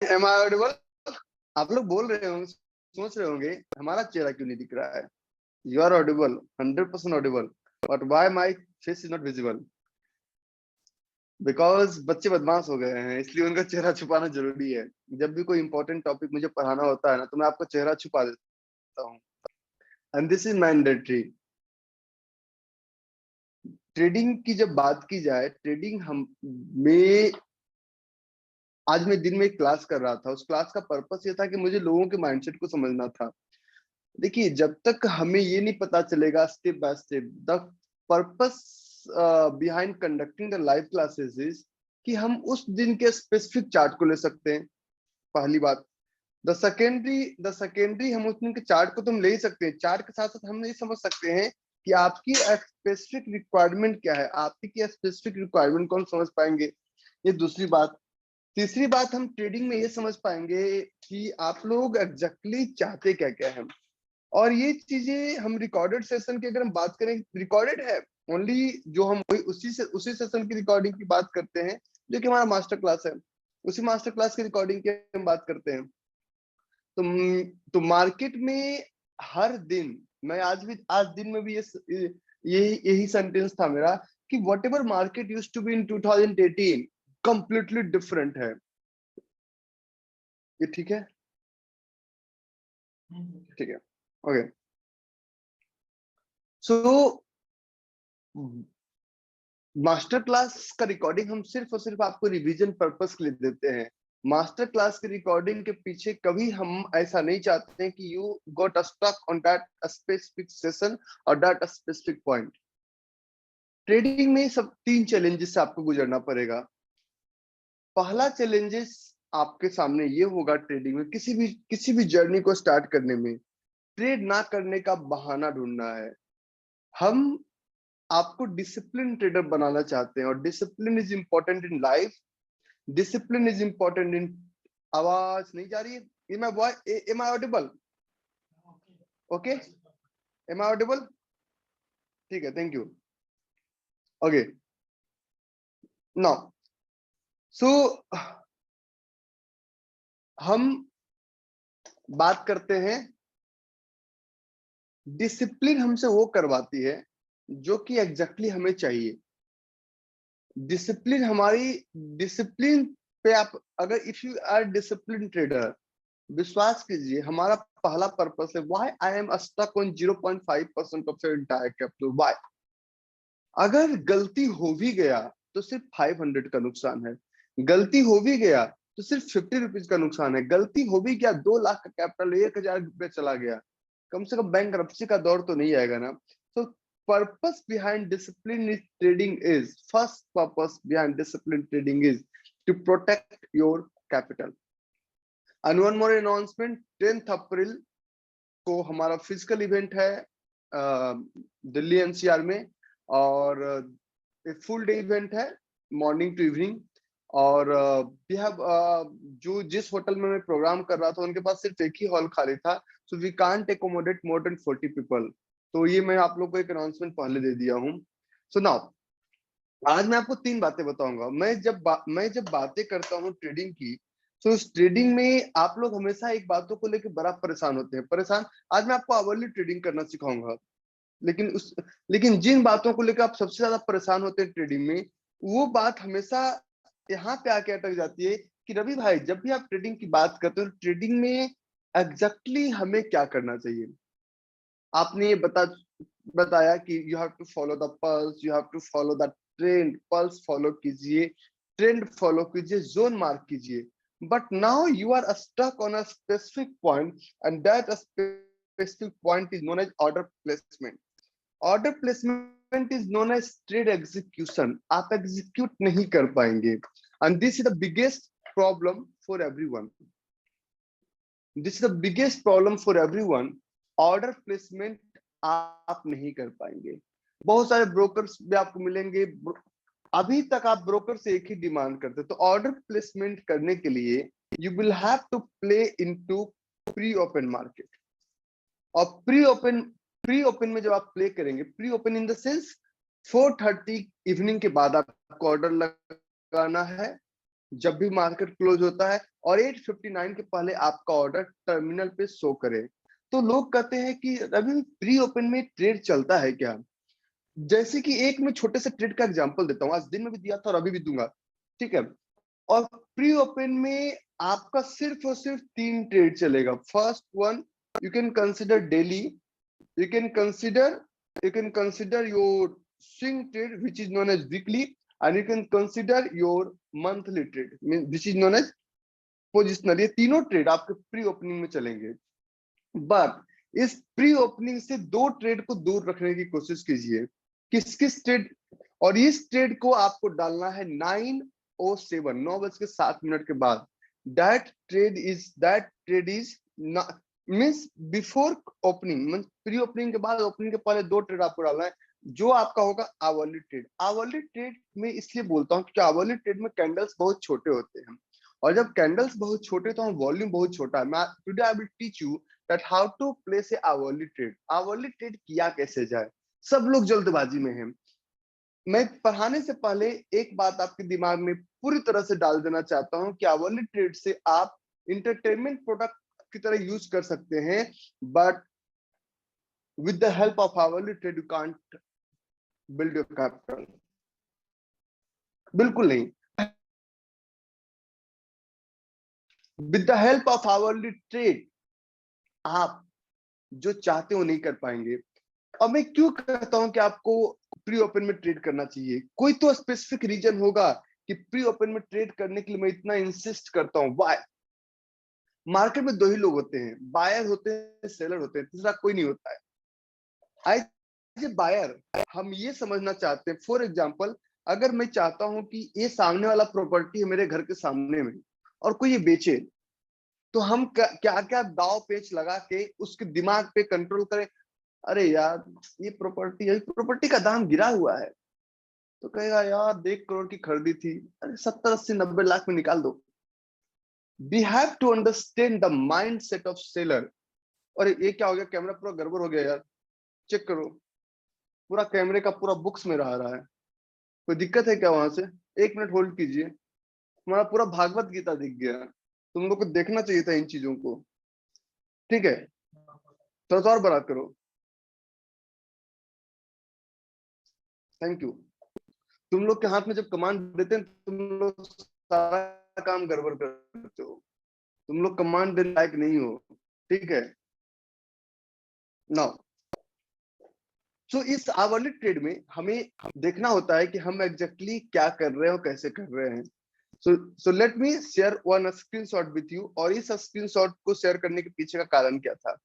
M I Audible? आप लोग बोल रहे होंगे, सोच रहे होंगे हमारा चेहरा क्यों नहीं दिख रहा है। You are audible, 100% audible, but why my face is not visible? Because बच्चे बदमाश हो गए हैं, इसलिए उनका चेहरा छुपाना जरूरी है। जब भी कोई इंपॉर्टेंट टॉपिक मुझे पढ़ाना होता है ना, तो मैं आपका चेहरा छुपा देता हूँ, and this is mandatory. Trading की जब बात की जाए, ट्रेडिंग हम में आज मैं दिन में एक क्लास कर रहा था। उस क्लास का पर्पस ये था कि मुझे लोगों के माइंडसेट को समझना था। देखिए, जब तक हमें ये नहीं पता चलेगा step by step, the purpose behind conducting the live classes is कि हम उस दिन के स्पेसिफिक चार्ट को ले सकते हैं, पहली बात। द सेकेंडरी हम उस दिन के चार्ट को तो हम ले ही सकते हैं, चार्ट के साथ साथ हम ये समझ सकते हैं कि आपकी स्पेसिफिक रिक्वायरमेंट क्या है, आपकी स्पेसिफिक रिक्वायरमेंट कौन समझ पाएंगे, ये दूसरी बात। तीसरी बात, हम ट्रेडिंग में ये समझ पाएंगे कि आप लोग एग्जैक्टली चाहते क्या क्या है। और ये चीजें हम रिकॉर्डेड सेशन की अगर हम बात करें, रिकॉर्डेड है ओनली, जो हम उसी सेशन की रिकॉर्डिंग की बात करते हैं जो कि हमारा मास्टर क्लास है। उसी मास्टर क्लास की रिकॉर्डिंग की हम बात करते हैं। तो मार्केट में हर दिन, मैं आज दिन में भी यही सेंटेंस था मेरा कि whatever market use to be in 2018 completely different है। ये ठीक है? ठीक है, ओके। सो मास्टर क्लास का रिकॉर्डिंग हम सिर्फ और सिर्फ आपको रिवीजन पर्पस के लिए देते हैं। मास्टर क्लास की रिकॉर्डिंग के पीछे कभी हम ऐसा नहीं चाहते हैं कि you got stuck on that specific session और दैट स्पेसिफिक पॉइंट। ट्रेडिंग में सब 3 चैलेंजेस से आपको गुजरना पड़ेगा। पहला चैलेंजेस आपके सामने ये होगा, ट्रेडिंग में किसी भी जर्नी को स्टार्ट करने में ट्रेड ना करने का बहाना ढूंढना है। हम आपको डिसिप्लिन ट्रेडर बनाना चाहते हैं, और discipline is important in life, discipline is important in. आवाज नहीं जा रही है? Am I audible? Okay, am I audible? ठीक है, thank you. Okay, now so हम बात करते हैं, डिसिप्लिन हमसे वो करवाती है जो कि एग्जैक्टली हमें चाहिए। डिसिप्लिन हमारी डिसिप्लिन पे आप अगर if you are discipline trader, विश्वास कीजिए, हमारा पहला पर्पस है why I am stuck on 0.5% of your entire capital. Why? अगर गलती हो भी गया तो सिर्फ 500 का नुकसान है, गलती हो भी गया तो सिर्फ 50 रुपीज का नुकसान है, गलती हो भी गया 2 लाख का कैपिटल 1000 रुपये चला गया, कम से कम बैंकरप्सी का दौर तो नहीं आएगा ना। तो purpose behind discipline is trading is first purpose behind discipline trading is to protect your capital. And one more announcement, 10th April को हमारा फिजिकल इवेंट है दिल्ली एनसीआर में, और एक फुल डे इवेंट है मॉर्निंग टू इवनिंग। और we have जो जिस होटल में मैं प्रोग्राम कर रहा था उनके पास सिर्फ एक ही हॉल खाली था, so we can't accommodate more than 40 people. तो ये मैं आप लोग को एक अनाउंसमेंट पहले दे दिया हूँ। सो नाउ आज मैं आपको 3 बातें बताऊंगा। मैं जब बातें करता हूँ ट्रेडिंग की, तो उस ट्रेडिंग में आप लोग हमेशा एक बातों को लेकर बड़ा परेशान होते हैं, परेशान। आज मैं आपको आवरली ट्रेडिंग करना सिखाऊंगा, लेकिन जिन बातों को लेकर आप सबसे ज्यादा परेशान होते हैं ट्रेडिंग में, वो बात हमेशा यहाँ पे आके अटक जाती है कि रवि भाई, जब भी आप ट्रेडिंग की बात करते हो, ट्रेडिंग में एग्जैक्टली हमें क्या करना चाहिए। आपने ये बताया कि you have to follow the pulse, you have to follow the trend, pulse follow कीजिए, ट्रेंड फॉलो कीजिए, जोन मार्क कीजिए। But now you are stuck on a specific point, and that specific point is known as order placement. Order placement is known as trade execution. आप execute नहीं कर पाएंगे, and this is the biggest problem for everyone. This is the biggest problem for everyone. Order placement आप नहीं कर पाएंगे। बहुत सारे ब्रोकर्स भी आपको मिलेंगे, अभी तक आप ब्रोकर से एक ही डिमांड करते, तो ऑर्डर प्लेसमेंट करने के लिए you will have to play into pre open market. और प्री ओपन में जब आप प्ले करेंगे, pre open in the sense 4:30 evening के बाद आपको ऑर्डर लगाना है, जब भी मार्केट क्लोज होता है और 8:59 के पहले आपका ऑर्डर टर्मिनल पे शो करे। तो लोग कहते हैं कि रवि प्री ओपन में ट्रेड चलता है क्या? जैसे कि एक मैं छोटे से ट्रेड का एग्जांपल देता हूँ, आज दिन में भी दिया था और अभी भी दूंगा, ठीक है। और प्री ओपन में आपका सिर्फ और सिर्फ 3 ट्रेड चलेगा। First one, you can consider daily, you can consider you can consider your swing trade which is known as weekly, and you can consider your monthly trade which is known as positional। ये तीनों trade आपके pre opening में चलेंगे, but इस pre opening से 2 trade को दूर रखने की कोशिश कीजिए। किस किस ट्रेड? और इस ट्रेड को आपको डालना है 9:07, 9:07 के बाद। That trade is means before opening, means pre opening के बाद ओपनिंग के पहले 2 ट्रेड आपको डालना है, जो आपका होगा आवरली ट्रेड। आवरली ट्रेड में इसलिए बोलता हूँ क्योंकि आवरली ट्रेड में कैंडल्स बहुत छोटे होते हैं, और जब कैंडल्स बहुत छोटे तो वॉल्यूम बहुत छोटा है। मैं today I will teach you that how to place a hourly trade. Hourly trade किया कैसे जाए? सब लोग जल्दबाजी में हैं। मैं पढ़ाने से पहले एक बात आपके दिमाग में पूरी तरह से डाल देना चाहता हूं कि आवरली ट्रेड से आप इंटरटेनमेंट प्रोडक्ट की तरह यूज कर सकते हैं, but with the help of hourly trade you can't build your capital. बिल्कुल नहीं। With the help of hourly trade आप जो चाहते हो नहीं कर पाएंगे। और मैं क्यों कहता हूं कि आपको प्री ओपन में ट्रेड करना चाहिए? कोई तो स्पेसिफिक रीजन होगा कि प्री ओपन में ट्रेड करने के लिए मैं इतना इंसिस्ट करता हूं। व्हाई? मार्केट में 2 ही लोग होते हैं, बायर होते हैं, सेलर होते हैं, तीसरा कोई नहीं होता है। एज ए बायर हम ये समझना चाहते हैं, फॉर एग्जाम्पल अगर मैं चाहता हूं कि ये सामने वाला प्रॉपर्टी है मेरे घर के सामने में और कोई ये बेचे, तो हम क्या क्या दाव पेच लगा के उसके दिमाग पे कंट्रोल करें। अरे यार ये प्रॉपर्टी का दाम गिरा हुआ है, तो कहेगा यार 1 करोड़ की खरीदी थी, अरे 70 80 90 लाख में निकाल दो। We have to understand the mindset of seller. और ये क्या हो गया? कैमरा पूरा गड़बड़ हो गया यार, चेक करो, पूरा कैमरे का पूरा बुक्स में रहा है। कोई दिक्कत है क्या वहां से? 1 मिनट होल्ड कीजिए। हमारा पूरा भागवत गीता दिख गया। तुम लोग को देखना चाहिए था इन चीजों को, ठीक है? थोड़ा सा और बड़ा करो, थैंक यू। तुम लोग के हाथ में जब कमांड देते हैं तुम लोग सारा काम गड़बड़ करते हो। तुम लोग कमांड देने लायक नहीं हो, ठीक है? नाउ सो इस आवरली ट्रेड में हमें देखना होता है कि हम एग्जैक्टली क्या कर रहे हैं और कैसे कर रहे हैं। सो let me share one screenshot with you. और इस स्क्रीनशॉट को शेयर करने के पीछे का कारण क्या था?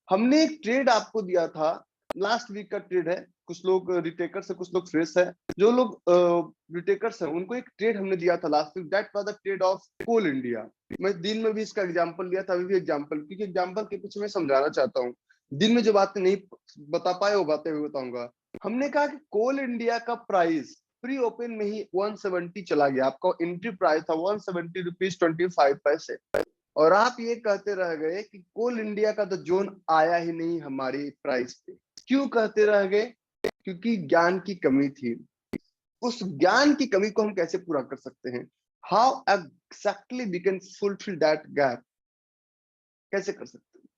हमने एक ट्रेड आपको दिया था, लास्ट वीक का ट्रेड है। कुछ लोग रिटेकर्स है, कुछ लोग फ्रेश है। जो लोग रिटेकर्स है उनको एक ट्रेड हमने दिया था last week, that was the trade of coal India. मैं दिन में भी इसका एग्जांपल लिया था, अभी भी एग्जांपल, क्योंकि एग्जांपल के पीछे मैं समझाना चाहता हूँ। दिन में जो बातें नहीं बता पाए वो बातें भी बताऊंगा। हमने कहा कि कोल इंडिया का प्राइस प्री ओपन में ही 170 चला गया। आपका एंट्री प्राइस था 170.25 रुपीज। और आप ये कहते रह गए कि कोल इंडिया का तो जोन आया ही नहीं हमारी प्राइस पे। क्यों कहते रह गए? क्योंकि ज्ञान की कमी थी। उस ज्ञान की कमी को हम कैसे पूरा कर सकते हैं? How exactly we can fulfil that gap? कैसे कर सकते हैं?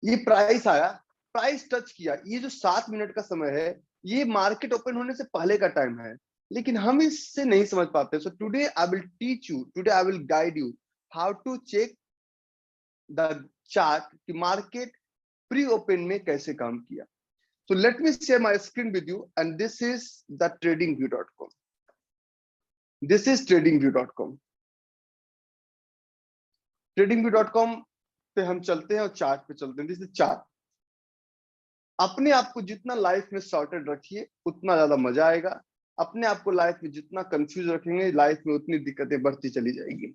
ये प्राइस आया, प्राइस टच किया। ये जो 7 मिनट का समय है, ये मार्केट ओपन होने से पहले का टाइम है, लेकिन हम इससे नहीं समझ पाते। So today I will teach you, today I will guide you how to check the chart कि मार्केट प्री ओपन में कैसे काम किया। So let me share my screen with you, and this is the tradingview.com. This is tradingview.com. tradingview.com पे हम चलते हैं और चार्ट पे चलते हैं। This is chart. अपने आप को जितना लाइफ में सॉर्टेड रखिए उतना ज्यादा मजा आएगा। अपने आप को लाइफ में जितना कंफ्यूज रखेंगे लाइफ में उतनी दिक्कतें बढ़ती चली जाएगी।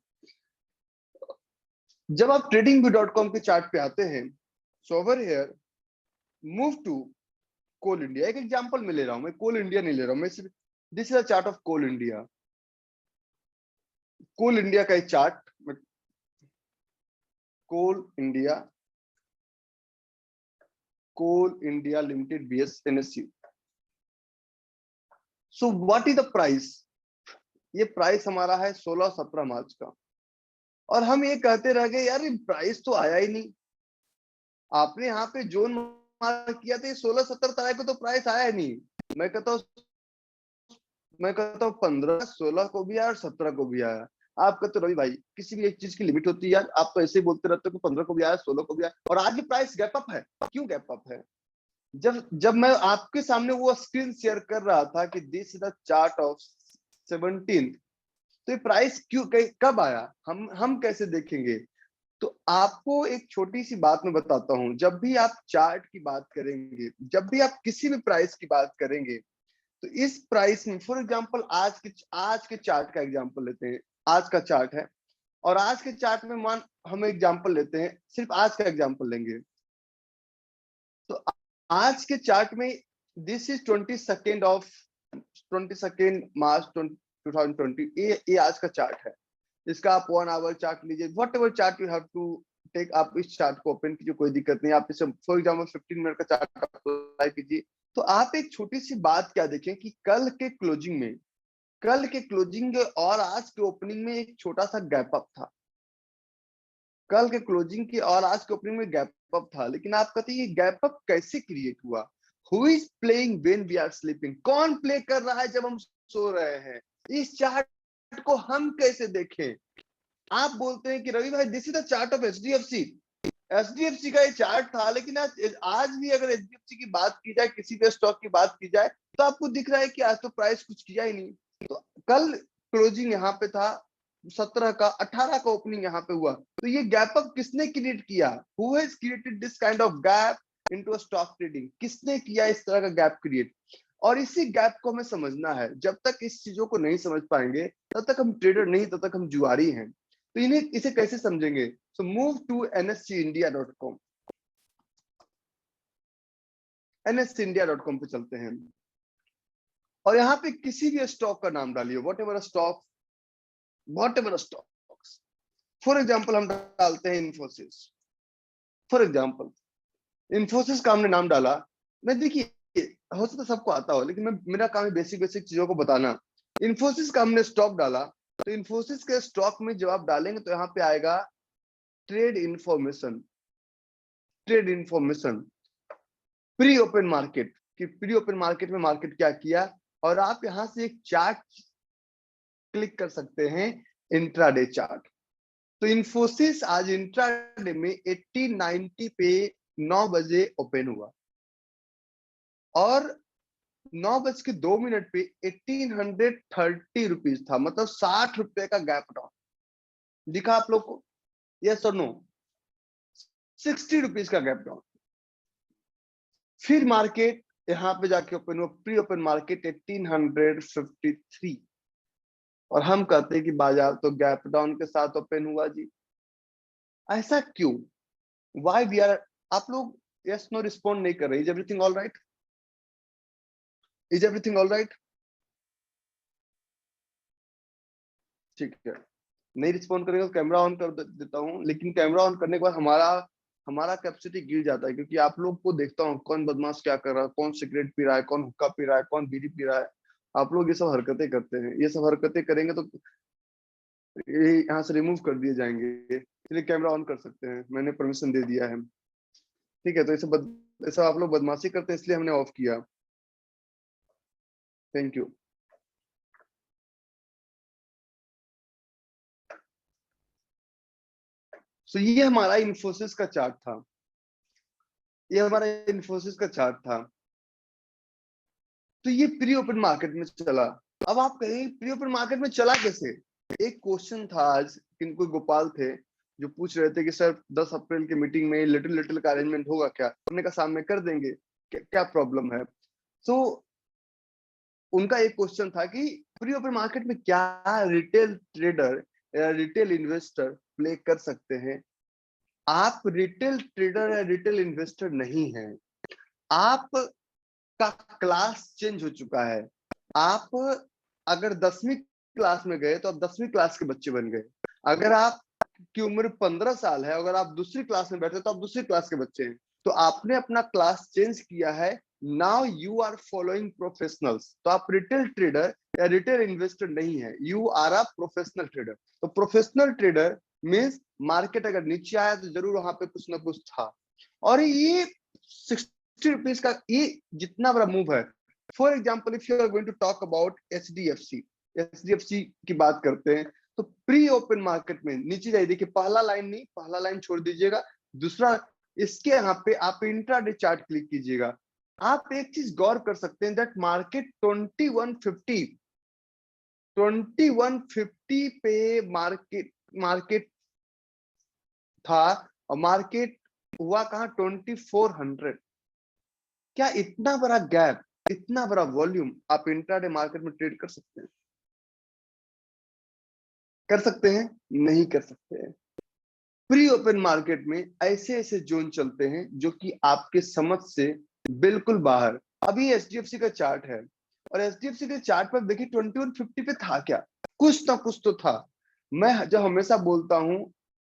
जब आप tradingview.com के चार्ट पे आते हैं, so over here move to coal India. एक एग्जांपल में ले रहा हूं, मैं कोल इंडिया नहीं ले रहा हूं, मैं सिर्फ this is a chart of coal India. Coal India का एक chart, coal India, coal India limited BS NSE। So what is the price? ये प्राइस हमारा है 16-17 मार्च का, और हम ये कहते रह गए यार ये प्राइस तो आया ही नहीं। आपने यहाँ पे जोन मार्क किया था 16-17 तारीख को, तो प्राइस आया ही नहीं। मैं कहता हूँ 15, 16 को भी आया और 17 को भी आया। आप कहते रवि भाई किसी भी एक चीज की लिमिट होती है यार, आप तो ऐसे ही बोलते रहते हो कि 15 को भी आया, 16 को भी आया, और आज भी प्राइस गैप अप है। क्यों गैप अप है? जब जब मैं आपके सामने वो स्क्रीन शेयर कर रहा था कि this is the chart of 17, तो ये प्राइस क्यों कब आया, हम कैसे देखेंगे? तो आपको एक छोटी सी बात मैं बताता हूं, जब भी आप चार्ट की बात करेंगे, जब भी आप किसी भी प्राइस की बात करेंगे, तो इस प्राइस में फॉर एग्जांपल आज के चार्ट का एग्जांपल लेते हैं। आज का चार्ट है, और आज के चार्ट में मान हम एग्जांपल लेते हैं, सिर्फ आज का एग्जांपल लेंगे। तो आज के चार्ट में दिस इज 22 मार्च 2020, ये आज का चार्ट है। इसका आप 1 आवर चार्ट लीजिए, whatever chart you have to take, आप इस चार्ट को ओपन कीजिए, कोई दिक्कत नहीं। आप इसे फॉर एग्जाम्पल 15 मिनट का चार्ट अप्लाई कीजिए। तो आप एक छोटी सी बात क्या देखें कि कल के क्लोजिंग और आज के ओपनिंग में एक छोटा सा गैप अप था। कल के क्लोजिंग की और आज के ओपनिंग में गैप अप था, लेकिन आप कहते हैं ये गैप अप कैसे क्रिएट हुआ? Who is playing when we are sleeping? कौन प्ले कर रहा है जब हम सो रहे हैं? इस चार्ट को हम कैसे देखें? आप बोलते हैं कि रवि भाई this is the chart of HDFC, HDFC का ये चार्ट था, लेकिन आज भी अगर एचडीएफसी की बात की जाए, किसी भी स्टॉक की बात की जाए, तो आपको दिख रहा है कि आज तो प्राइस कुछ किया ही नहीं। तो कल क्लोजिंग यहाँ पे था 17 का, 18 का ओपनिंग यहाँ पे हुआ, तो ये गैप अप किसने क्रिएट किया? Who has created this kind of gap into stock trading? किसने किया इस तरह का गैप क्रिएट? और इसी गैप को हमें समझना है। जब तक इस चीजों को नहीं समझ पाएंगे, तब तक हम ट्रेडर नहीं, तब तक हम जुआरी हैं। तो इसे कैसे समझेंगे? So move to nscindia.com, nscindia.com पे चलते हैं, और यहाँ पे किसी भी स्टॉक का नाम डालिए, what ever stock. For example हम डालते हैं इन्फोसिस। फॉर एग्जाम्पल इन्फोसिस का हमने नाम डाला। मैं देखिए, हो सकता है सबको आता हो, लेकिन मेरा काम है बेसिक चीजों को बताना। इन्फोसिस का हमने स्टॉक डाला, तो इन्फोसिस के स्टॉक में जब आप डालेंगे तो यहाँ पे आएगा trade information, pre open market, कि प्री ओपन मार्केट में मार्केट क्या किया, और आप यहां से एक चार्ट क्लिक कर सकते हैं, इंट्राडे चार्ट। तो इन्फोसिस आज इंट्राडे में 1890 पे 9 बजे ओपन हुआ, और 9:02 पे 1830 रुपीज था, मतलब 60 रुपए का गैप डाउन दिखा आप लोग को, यस और नो? 60 रुपीज का गैप डाउन। फिर मार्केट यहाँ पे जाके ओपन हुआ, प्री ओपन मार्केट 1853, और हम कहते हैं कि बाजार तो गैप डाउन के साथ ओपन हुआ जी। ऐसा क्यों? वाई वी आर, आप लोग यस नो रिस्पॉन्ड नहीं कर रहे। Is everything all right? Is everything all right? ठीक है, नहीं रिस्पॉन्ड करेंगे तो कैमरा ऑन कर देता हूँ, लेकिन कैमरा ऑन करने के बाद हमारा कैपेसिटी गिर जाता है, क्योंकि आप लोग को देखता हूँ कौन बदमाश क्या कर रहा है, कौन सिगरेट पी रहा है, कौन हुक्का पी रहा है, कौन बीड़ी पी रहा है। आप लोग ये सब हरकतें करते हैं, ये सब हरकतें करेंगे तो ये यहाँ से रिमूव कर दिए जाएंगे। इसलिए कैमरा ऑन कर सकते हैं, मैंने परमिशन दे दिया है। ठीक है, तो ये सब आप लोग बदमाशी करते हैं, इसलिए हमने ऑफ किया। Thank you. सो ये हमारा इन्फोसिस का चार्ट था, ये हमारा इन्फोसिस का चार्ट था। तो ये प्री ओपन मार्केट में चला। अब आप कहेंगे प्री ओपन मार्केट में चला कैसे? एक क्वेश्चन था आज, किनको गोपाल थे जो पूछ रहे थे कि सर 10 अप्रैल की मीटिंग में लिटिल का अरेंजमेंट होगा क्या? हमने कहा सामने कर देंगे, क्या प्रॉब्लम है? तो उनका एक क्वेश्चन था कि प्री ओपन मार्केट में क्या रिटेल ट्रेडर या रिटेल इन्वेस्टर प्ले कर सकते हैं? आप रिटेल ट्रेडर या रिटेल इन्वेस्टर नहीं हैं, आप का क्लास चेंज हो चुका है। आप अगर 10वीं क्लास में गए तो आप 10वीं क्लास के बच्चे बन गए। अगर आप की उम्र 15 साल है, अगर आप दूसरी क्लास में बैठे तो आप दूसरी क्लास के बच्चे हैं। तो आपने अपना क्लास चेंज किया है, now you are following professionals. तो आप रिटेल ट्रेडर या रिटेल इन्वेस्टर नहीं है, you are a professional trader. तो प्रोफेशनल ट्रेडर मीन्स मार्केट अगर नीचे आया तो जरूर वहां पे कुछ ना कुछ था। और ये 60 रुपीज का ये जितना बड़ा मूव है। For example if you are going to talk about HDFC की बात करते हैं, तो प्री ओपन मार्केट में नीचे जाइए, देखिए पहला लाइन नहीं, पहला लाइन छोड़ दीजिएगा, दूसरा इसके यहाँ पे आप इंट्राडे चार्ट क्लिक कीजिएगा। आप एक चीज गौर कर सकते हैं दैट मार्केट 2150 पे मार्केट था, और मार्केट हुआ कहाँ 2400। क्या इतना बड़ा गैप, इतना बड़ा वॉल्यूम आप इंट्राडे मार्केट में ट्रेड कर सकते हैं? कर सकते हैं? नहीं कर सकते हैं। प्री ओपन मार्केट में ऐसे ऐसे जोन चलते हैं जो कि आपके समझ से बिल्कुल बाहर। अभी एचडीएफसी का चार्ट है, और एचडीएफसी के चार्ट पर देखिए 2150 पे था क्या, कुछ ना कुछ तो था। मैं जो हमेशा बोलता हूँ,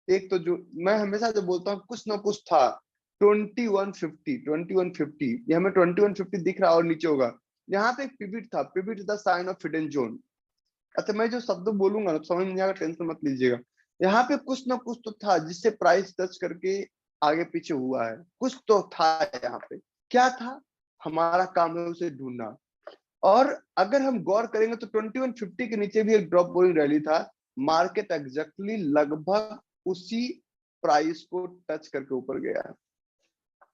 एक तो जो मैं हमेशा जो बोलता हूँ कुछ ना कुछ था। 2150 ये हमें 2150 दिख रहा और नीचे होगा। यहाँ पे एक पिविट था, pivot the sign of hidden zone. अच्छा मैं जो शब्द बोलूंगा ना समझ में आएगा, टेंशन मत लीजिएगा। यहाँ पे कुछ ना कुछ तो था जिससे प्राइस टच करके आगे पीछे हुआ है, कुछ तो था यहाँ पे। क्या था? हमारा काम है उसे ढूंढना। और अगर हम गौर करेंगे तो 2150 के नीचे भी एक ड्रॉप बोलिंग रैली था। मार्केट एग्जैक्टली लगभग उसी प्राइस को टच करके ऊपर गया है,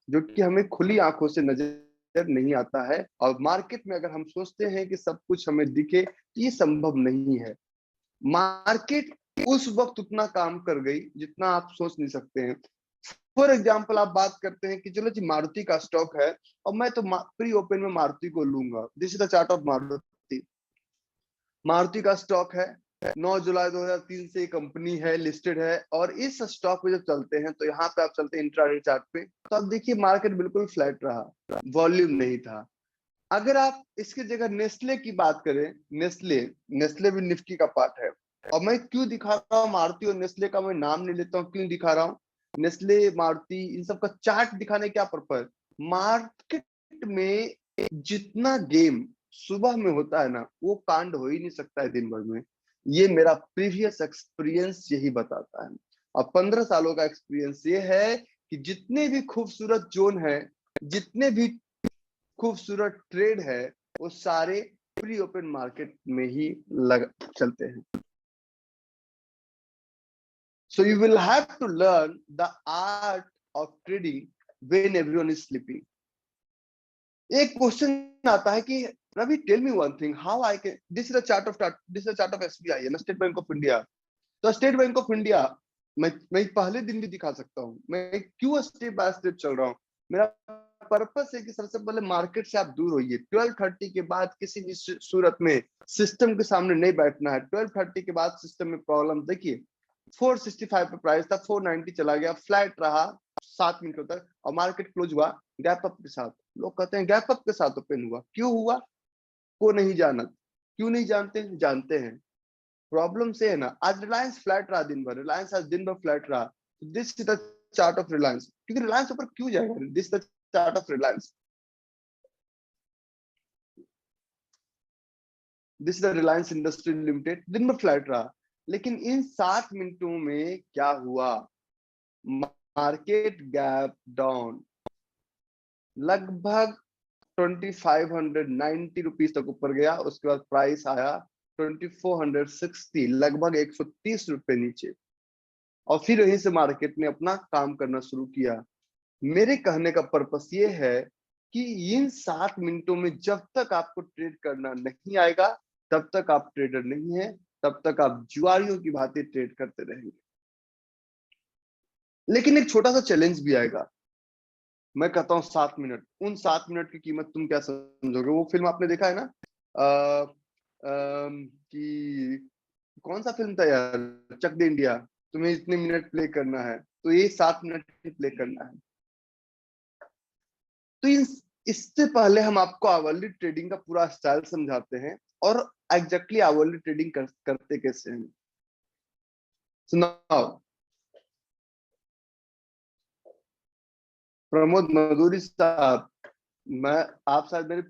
जो कि हमें खुली आंखों से नजर नहीं आता है। और मार्केट में अगर हम सोचते हैं कि सब कुछ हमें दिखे तो ये संभव नहीं है। मार्केट उस वक्त उतना काम कर गई जितना आप सोच नहीं सकते हैं। फॉर एग्जाम्पल आप बात करते हैं कि चलो जी मारुति का स्टॉक है, और मैं तो प्री ओपन में मारुति को लूंगा। This is the chart of Maruti. Maruti का स्टॉक है, 9 जुलाई 2003 से कंपनी है, लिस्टेड है। और इस स्टॉक पे जब चलते हैं तो यहाँ पे आप चलते हैं इंट्राडे चार्ट पे, तो आप देखिए मार्केट बिल्कुल फ्लैट रहा, वॉल्यूम नहीं था। अगर आप इसकी जगह नेस्ले की बात करें, नेस्ले नेस्ले भी निफ्टी का पार्ट है। और मैं क्यों दिखा रहा हूँ मारुति और नेस्ले का, मैं नाम नहीं लेता हूँ, क्यों दिखा रहा हूँ नेस्ले मारुति इन सब का चार्ट दिखाने क्या पर्पज। मार्केट में जितना गेम सुबह में होता है ना, वो कांड हो ही नहीं सकता है दिन भर में। ये मेरा प्रीवियस एक्सपीरियंस यही बताता है। और 15 सालों का एक्सपीरियंस ये है कि जितने भी खूबसूरत जोन है, जितने भी खूबसूरत ट्रेड है, वो सारे प्री ओपन मार्केट में ही चलते हैं। So you will have to learn the art of trading when everyone is sleeping. एक क्वेश्चन आता है कि Ravi tell me one thing, how I can, this is the chart of SBI है ना, स्टेट बैंक ऑफ इंडिया। तो State Bank of India मैं पहले दिन भी दिखा सकता हूँ, मैं क्यों स्टेप बाय स्टेप चल रहा हूँ। मेरा पर्पस है कि सबसे पहले मार्केट से आप दूर होइए। 12:30 के बाद किसी भी सूरत में सिस्टम के सामने नहीं बैठना है। 12:30 के बाद सिस्टम में प्रॉब्लम देखिए, 465 पे प्राइस था, 490 चला गया, फ्लैट रहा 7 मिनटों तक, और मार्केट क्लोज हुआ गैप अप के साथ। लोग कहते हैं गैप अप के साथ ओपन हुआ, क्यों हुआ को नहीं जाना। क्यों नहीं जानते? जानते हैं। प्रॉब्लम से है ना, आज रिलायंस फ्लैट रहा दिन भर, रिलायंस आज दिन भर फ्लैट रहा। This is the chart of Reliance. क्योंकि रिलायंस ऊपर क्यों जाएगा? This the chart of Reliance, this the Reliance industry limited, दिन भर फ्लैट रहा। लेकिन इन 7 मिनटों में क्या हुआ? मार्केट गैप डाउन लगभग 2590 रुपीज तक ऊपर गया। उसके बाद प्राइस आया 2460, लगभग 130 रुपए नीचे। और फिर यहीं से मार्केट ने अपना काम करना शुरू किया। मेरे कहने का पर्पस ये है कि इन 7 मिनटों में जब तक आपको ट्रेड करना नहीं आएगा, तब तक आप ट्रेडर नहीं है, तब तक आप जुआरियों की भांति ट्रेड करते रहेंगे। लेकिन एक छोटा सा चैलेंज भी आएगा। मैं कहता हूँ 7 मिनट, उन 7 मिनट की कीमत तुम क्या समझोगे? वो फिल्म आपने देखा है ना, कि कौन सा फिल्म था यार, चक दे इंडिया। तुम्हें इतने मिनट प्ले करना है, तो ये 7 मिनट प्ले करना है। तो इससे पहले हम आपको आवरली ट्रेडिंग का पूरा स्टाइल समझाते हैं, और एग्जैक्टली आवरली ट्रेडिंग करते कैसे हैं। सुनाओ। प्रमोद मधुरी साहब, मैं आप शायद मेरे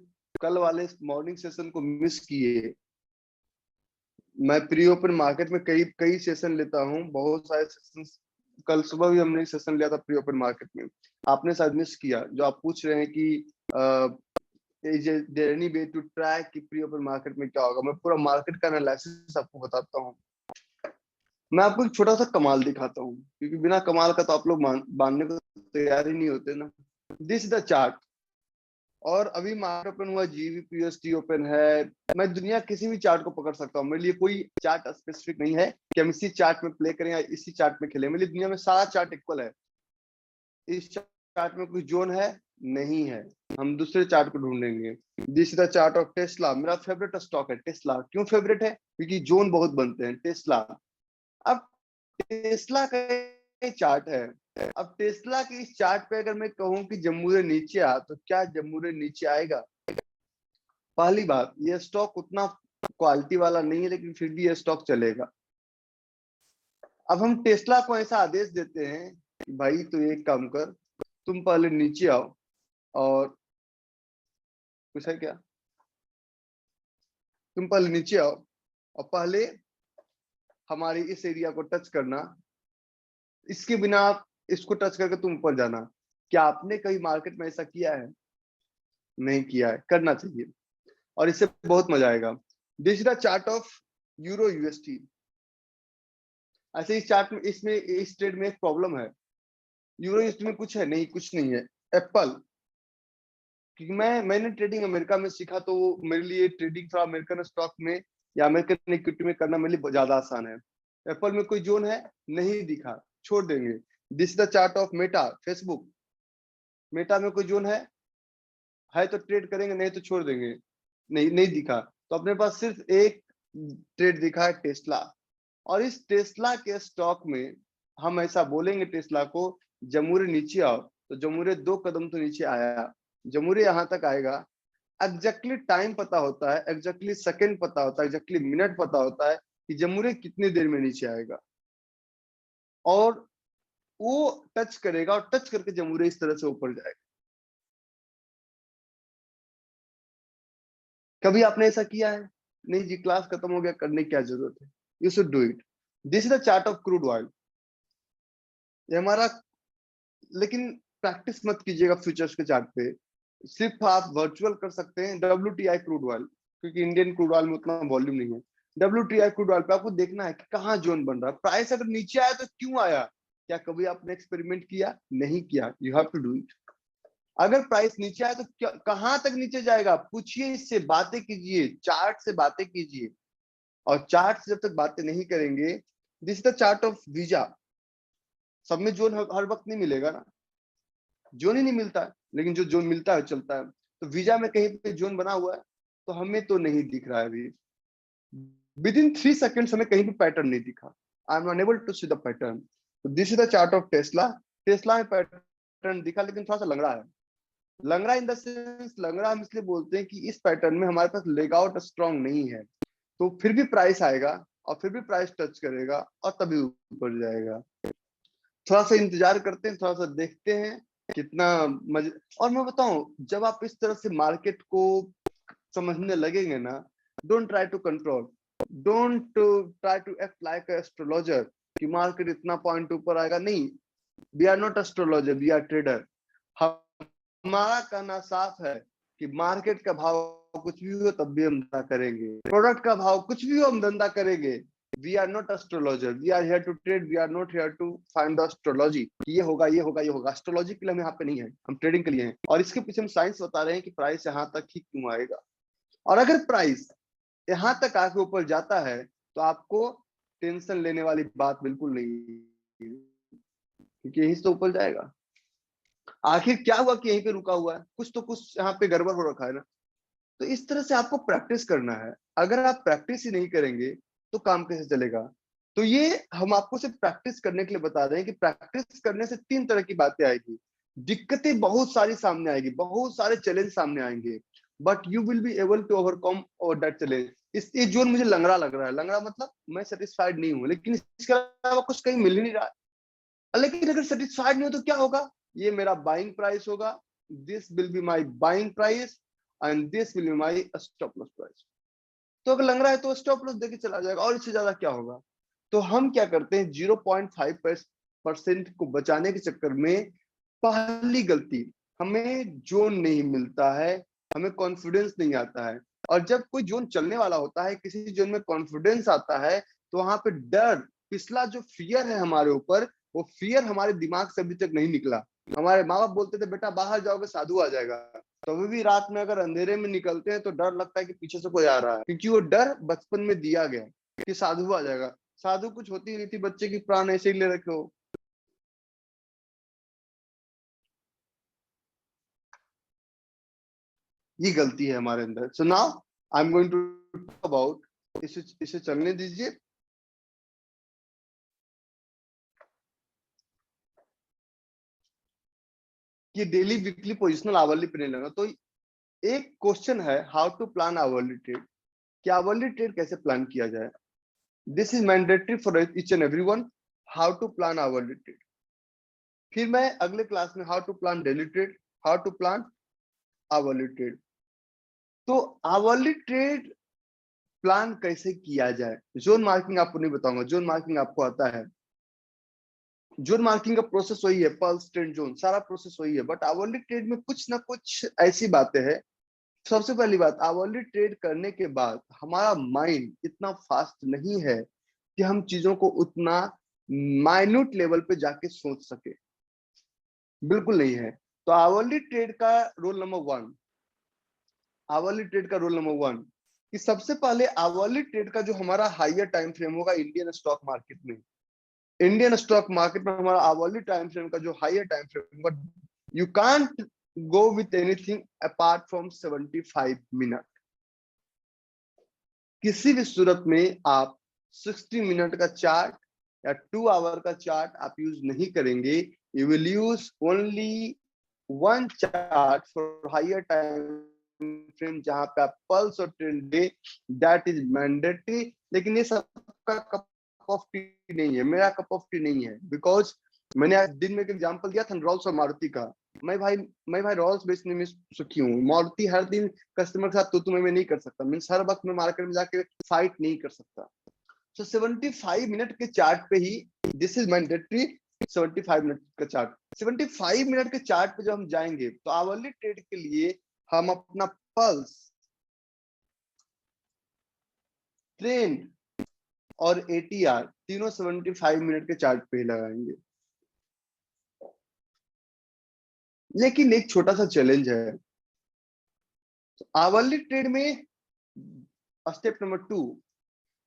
कल वाले मॉर्निंग सेशन को मिस किए। मैं प्री ओपन मार्केट में कई कई सेशन लेता हूँ, बहुत सारे सेशन। कल सुबह भी हमने सेशन लिया था प्री ओपन मार्केट में, आपने शायद मिस किया। जो आप पूछ रहे हैं कि is there any way to track कि प्री ओपन मार्केट में क्या होगा, मैं पूरा मार्केट का एनालिसिस आपको बताता हूँ। मैं आपको एक छोटा सा कमाल दिखाता हूँ, क्योंकि बिना कमाल का तो आप लोग मानने को तैयार ही नहीं होते ना। दिस द चार्ट, और अभी मार्केट ओपन हुआ, जीबीपीएसटी ओपन है। मैं दुनिया किसी भी चार्ट को पकड़ सकता हूँ, मेरे लिए कोई चार्ट स्पेसिफिक नहीं है कि हम इसी चार्ट में प्ले करें या इसी चार्ट में खेलें। मेरे लिए दुनिया में सारा चार्ट इक्वल है। इस चार्ट में कोई जोन है नहीं है, हम दूसरे चार्ट को ढूंढेंगे। This is the chart of Tesla, मेरा फेवरेट स्टॉक है टेस्ला। क्यों फेवरेट है? क्योंकि जोन बहुत बनते हैं टेस्ला। अब टेस्ला का चार्ट है, अब टेस्ला के इस चार्ट पे अगर मैं कहूं कि जम्मू से नीचे आ, तो क्या जम्मू से नीचे आएगा? पहली बात, ये स्टॉक उतना क्वालिटी वाला नहीं है, लेकिन फिर भी ये स्टॉक चलेगा। अब हम टेस्ला को ऐसा आदेश देते हैं कि भाई तू एक काम कर, तुम पहले नीचे आओ, और कुछ है क्या, तुम पहले नीचे आओ और पहले हमारे इस एरिया को टच करना, इसके बिना आप इसको टच करके तुम ऊपर जाना। क्या आपने कभी मार्केट में ऐसा किया है? नहीं किया है, करना चाहिए, और इससे बहुत मजा आएगा। This is the chart of euro UST. ऐसे इस चार्ट में, इसमें इस ट्रेड में एक प्रॉब्लम है। यूरो यूएसटी में कुछ है नहीं, कुछ नहीं है। एप्पल, क्योंकि मैंने ट्रेडिंग अमेरिका में सीखा, तो मेरे लिए ट्रेडिंग थोड़ा अमेरिकन स्टॉक में या अमेरिकन इक्विटी में करना मेरे लिए ज्यादा आसान है। एप्पल में कोई जोन है नहीं दिखा, छोड़ देंगे। This the chart of Meta, Facebook. Meta में कोई जोन है तो ट्रेड करेंगे, नहीं तो छोड़ देंगे। नहीं, नहीं दिखा, तो अपने पास सिर्फ एक ट्रेड दिखा है, टेस्ला। और इस टेस्ला के स्टॉक में हम ऐसा बोलेंगे टेस्ला को, जमूरे नीचे आओ, तो जमूरे 2 कदम तो नीचे आया, जमूरे यहां तक आएगा। एग्जैक्टली टाइम पता होता है, एग्जैक्टली सेकंड पता होता है, एग्जैक्टली मिनट पता होता है कि जमूरे कितनी देर में नीचे आएगा, और वो टच करेगा, और टच करके जमूरे इस तरह से ऊपर जाएगा। कभी आपने ऐसा किया है? नहीं जी, क्लास खत्म हो गया, करने की क्या जरूरत है, you should do it. This is the chart of crude oil, ये हमारा। लेकिन प्रैक्टिस मत कीजिएगा फ्यूचर्स के चार्ट पे, सिर्फ आप वर्चुअल कर सकते हैं WTI क्रूड ऑयल, क्योंकि इंडियन क्रूड ऑयल में उतना वॉल्यूम नहीं है। WTI क्रूड ऑयल पे आपको देखना है कि कहाँ जोन बन रहा है। प्राइस अगर नीचे आया तो क्यों आया? क्या कभी आपने एक्सपेरिमेंट किया? नहीं किया, you have to do it. अगर प्राइस नीचे आया तो कहाँ तक नीचे जाएगा? पूछिए, इससे बातें कीजिए, चार्ट से बातें कीजिए। और चार्ट से जब तक बातें नहीं करेंगे, this is the chart of visa. सब में जोन हर वक्त नहीं मिलेगा ना, जोन ही नहीं मिलता है, लेकिन जो जोन मिलता है चलता है। तो वीजा में कहीं पे जोन बना हुआ है, तो हमें तो नहीं दिख रहा है अभी। विद इन 3 सेकेंड्स हमें कहीं भी पैटर्न नहीं दिखा। I am unable to see the pattern. This is the chart of Tesla. Tesla में पैटर्न दिखा, लेकिन थोड़ा सा लंगड़ा है। लंगड़ा इन द सेंस, लंगड़ा हम इसलिए बोलते हैं कि इस पैटर्न में हमारे पास लेग आउट स्ट्रॉन्ग नहीं है, तो फिर भी प्राइस आएगा, और फिर भी प्राइस टच करेगा, और तभी ऊपर जाएगा। थोड़ा सा इंतजार करते हैं, थोड़ा सा देखते हैं कितना मजे। और मैं बताऊं, जब आप इस तरह से मार्केट को समझने लगेंगे ना, don't try to control, don't try to act like astrologer कि मार्केट इतना पॉइंट ऊपर आएगा। नहीं, we are not astrologer, we are trader. हमारा कहना साफ है कि मार्केट का भाव कुछ भी हो तब भी हम धंधा करेंगे, प्रोडक्ट का भाव कुछ भी हो हम धंधा करेंगे। We are not astrologer, we are here to trade, we are not here to find the astrology. ये होगा, ये होगा, ये होगा। एस्ट्रोलॉजी के लिए हम यहाँ पे नहीं है, हम ट्रेडिंग के लिए हैं। और इसके पीछे हम साइंस बता रहे हैं कि प्राइस यहाँ तक ही क्यों आएगा। और अगर प्राइस यहाँ तक आके ऊपर जाता है, तो आपको टेंशन लेने वाली बात बिल्कुल नहीं है, क्योंकि यहीं से तो ऊपर जाएगा। आखिर क्या हुआ कि यहीं पे रुका हुआ है? कुछ यहाँ पे गड़बड़ हो रखा है ना। तो इस तरह से आपको प्रैक्टिस करना है। अगर आप प्रैक्टिस ही नहीं करेंगे तो काम कैसे चलेगा? तो ये हम आपको सिर्फ प्रैक्टिस करने के लिए बता रहे हैं कि प्रैक्टिस करने से 3 तरह की बातें आएगी। दिक्कतें बहुत सारी सामने आएगी, बहुत सारे चैलेंज सामने आएंगे, but you will be able to overcome और दैट चैलेंज। इस ये जोन मुझे लंगड़ा लग रहा है, लंगड़ा मतलब मैं सेटिस्फाइड नहीं हूँ, लेकिन इसके अलावा कुछ कहीं मिल ही नहीं रहा है। लेकिन अगर सेटिस्फाइड नहीं हो तो क्या होगा? ये मेरा बाइंग प्राइस होगा, this will be my buying price and this will be my stop loss price। तो अगर लग रहा है तो स्टॉप लॉस देके चला जाएगा, और इससे ज्यादा क्या होगा। तो हम क्या करते हैं, 0.5% को बचाने के चक्कर में पहली गलती, हमें जोन नहीं मिलता है, हमें कॉन्फिडेंस नहीं आता है। और जब कोई जोन चलने वाला होता है, किसी जोन में कॉन्फिडेंस आता है, तो वहां पे डर, पिछला जो फियर है हमारे ऊपर, वो फियर हमारे दिमाग से अभी तक नहीं निकला। हमारे माँ बाप बोलते थे बेटा बाहर जाओगे साधु आ जाएगा, तो अभी भी रात में अगर अंधेरे में निकलते हैं तो डर लगता है कि पीछे से कोई आ रहा है, क्योंकि वो डर बचपन में दिया गया कि साधु आ जाएगा। साधु कुछ होती नहीं थी, बच्चे की प्राण ऐसे ही ले रखे हो। ये गलती है हमारे अंदर। So now I am going to talk about, इसे चलने दीजिए। कि डेली वीकली पोजिशनल आवरली पे नहीं लेना। तो एक क्वेश्चन है, how to plan hourly trade, कि आवरली ट्रेड कैसे प्लान किया जाए। This is mandatory for each and everyone, how to plan hourly trade. फिर मैं अगले क्लास में how to plan daily trade, how to plan hourly trade. तो hourly trade plan कैसे किया जाए। जोन मार्किंग आपको नहीं बताऊंगा, जोन मार्किंग आपको आता है। जोन मार्किंग का प्रोसेस वही है, पल्स ट्रेंड जोन, सारा प्रोसेस वही है, बट आवरली ट्रेड में कुछ ना कुछ ऐसी बातें हैं। सबसे पहली बात, आवरली ट्रेड करने के बाद हमारा माइंड इतना फास्ट नहीं है कि हम चीजों को उतना माइन्यूट लेवल पे जाके सोच सके, बिल्कुल नहीं है। तो आवरली ट्रेड का rule number one, hourly trade का रूल नंबर वन, कि सबसे पहले आवरली ट्रेड का जो हमारा हायर टाइम फ्रेम होगा इंडियन स्टॉक मार्केट में, इंडियन स्टॉक मार्केट में हमारा आवरली टाइम फ्रेम का जो हायर टाइम फ्रेम होगा, you can't go with anything apart from 75 minute. किसी भी सूरत में आप 60 मिनट का चार्ट या 2 आवर का चार्ट आप यूज नहीं करेंगे। You will use only one chart for higher time frame, जहां पे आप पल्स और trend day, that is mandatory. लेकिन ये सबका कप ऑफ टी नहीं है, मेरा कप ऑफ टी नहीं है, बिकॉज मैंने आज दिन में एक एग्जांपल दिया था रॉल्स और मारुति का। मैं भाई रॉल्स बेचने में सुखी हूँ, मारुति हर दिन कस्टमर के साथ तो तुम्हें नहीं कर सकता, मीन्स हर वक्त में मार्केट में जाके फाइट नहीं कर सकता। सो 75 मिनट के चार्ट पे ही, दिस इज मैंडेटरी, 75 मिनट का चार्ट, 75 मिनट के चार्ट पे जब हम जाएंगे तो आवरली ट्रेड के लिए हम अपना पल्स, ट्रेंड और एटीआर तीनों 75 मिनट के चार्ट पे ही लगाएंगे। लेकिन एक छोटा सा चैलेंज है आवरली ट्रेड में, स्टेप नंबर 2,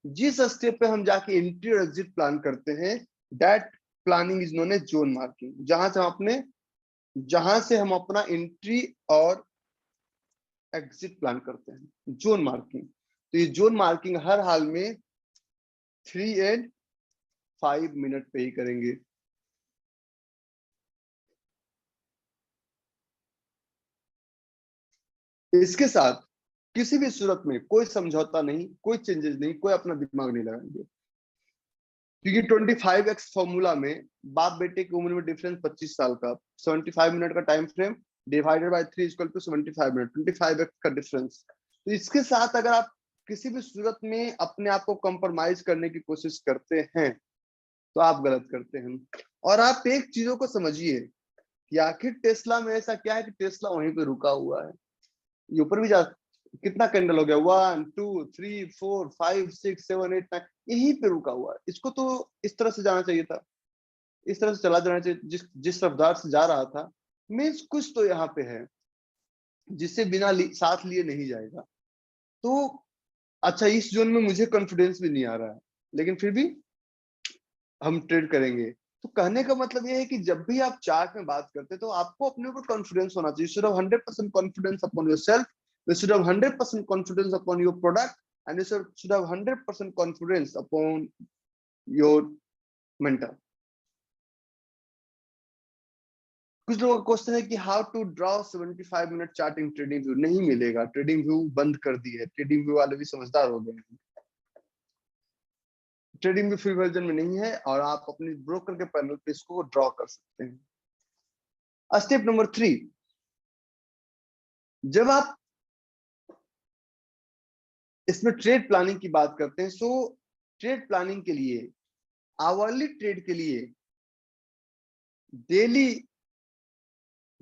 जिस स्टेप पे हम जाके एंट्री और एग्जिट प्लान करते हैं, that planning is known as zone marking, जहां से हम अपना एंट्री और एग्जिट प्लान करते हैं, जोन मार्किंग। तो ये जोन मार्किंग हर हाल में 3 एंड 5 मिनट पे ही करेंगे। इसके साथ किसी भी सूरत में कोई समझौता नहीं, कोई चेंजेस नहीं, कोई अपना दिमाग नहीं लगाएंगे, क्योंकि 25x फॉर्मूला में बाप बेटे की उम्र में डिफरेंस 25 साल का, 75 मिनट का time frame divided by 3 equal to 75 minute, 25x का डिफरेंस। तो इसके साथ अगर आप किसी भी सूरत में अपने आप को कंप्रोमाइज करने की कोशिश करते हैं तो आप गलत करते हैं। और आप एक चीजों को समझिए कि आखिर टेस्ला में ऐसा क्या है कि टेस्ला वहीं पे रुका हुआ है, ये ऊपर भी जा, कितना कैंडल हो गया, 1 2 3 4 5 6 7 8 9, यहीं पे रुका हुआ है। इसको तो इस तरह से जाना चाहिए था, इस तरह से चला जाना चाहिए, जिस रफ्तार से जा रहा था। मीन्स कुछ तो यहाँ पे है जिससे बिना साथ लिए नहीं जाएगा। तो अच्छा, इस जोन में मुझे कॉन्फिडेंस भी नहीं आ रहा है, लेकिन फिर भी हम ट्रेड करेंगे। तो कहने का मतलब ये है कि जब भी आप चार्ट में बात करते हैं तो आपको अपने ऊपर कॉन्फिडेंस होना चाहिए। You should have 100% confidence upon yourself, you should have 100% confidence upon your product, and you should have 100% confidence upon your mentor। कुछ लोगों का क्वेश्चन है कि how to draw 75 minute chart in trading view. नहीं मिलेगा, trading view बंद कर दी है, ट्रेडिंग व्यू वाले भी समझदार हो गए हैं, ट्रेडिंग व्यू फ्री वर्जन में नहीं है, और आप अपने ब्रोकर के पैनल पे इसको ड्रॉ कर सकते हैं। स्टेप नंबर 3, जब आप इसमें ट्रेड प्लानिंग की बात करते हैं, सो ट्रेड प्लानिंग के लिए, आवरली ट्रेड के लिए डेली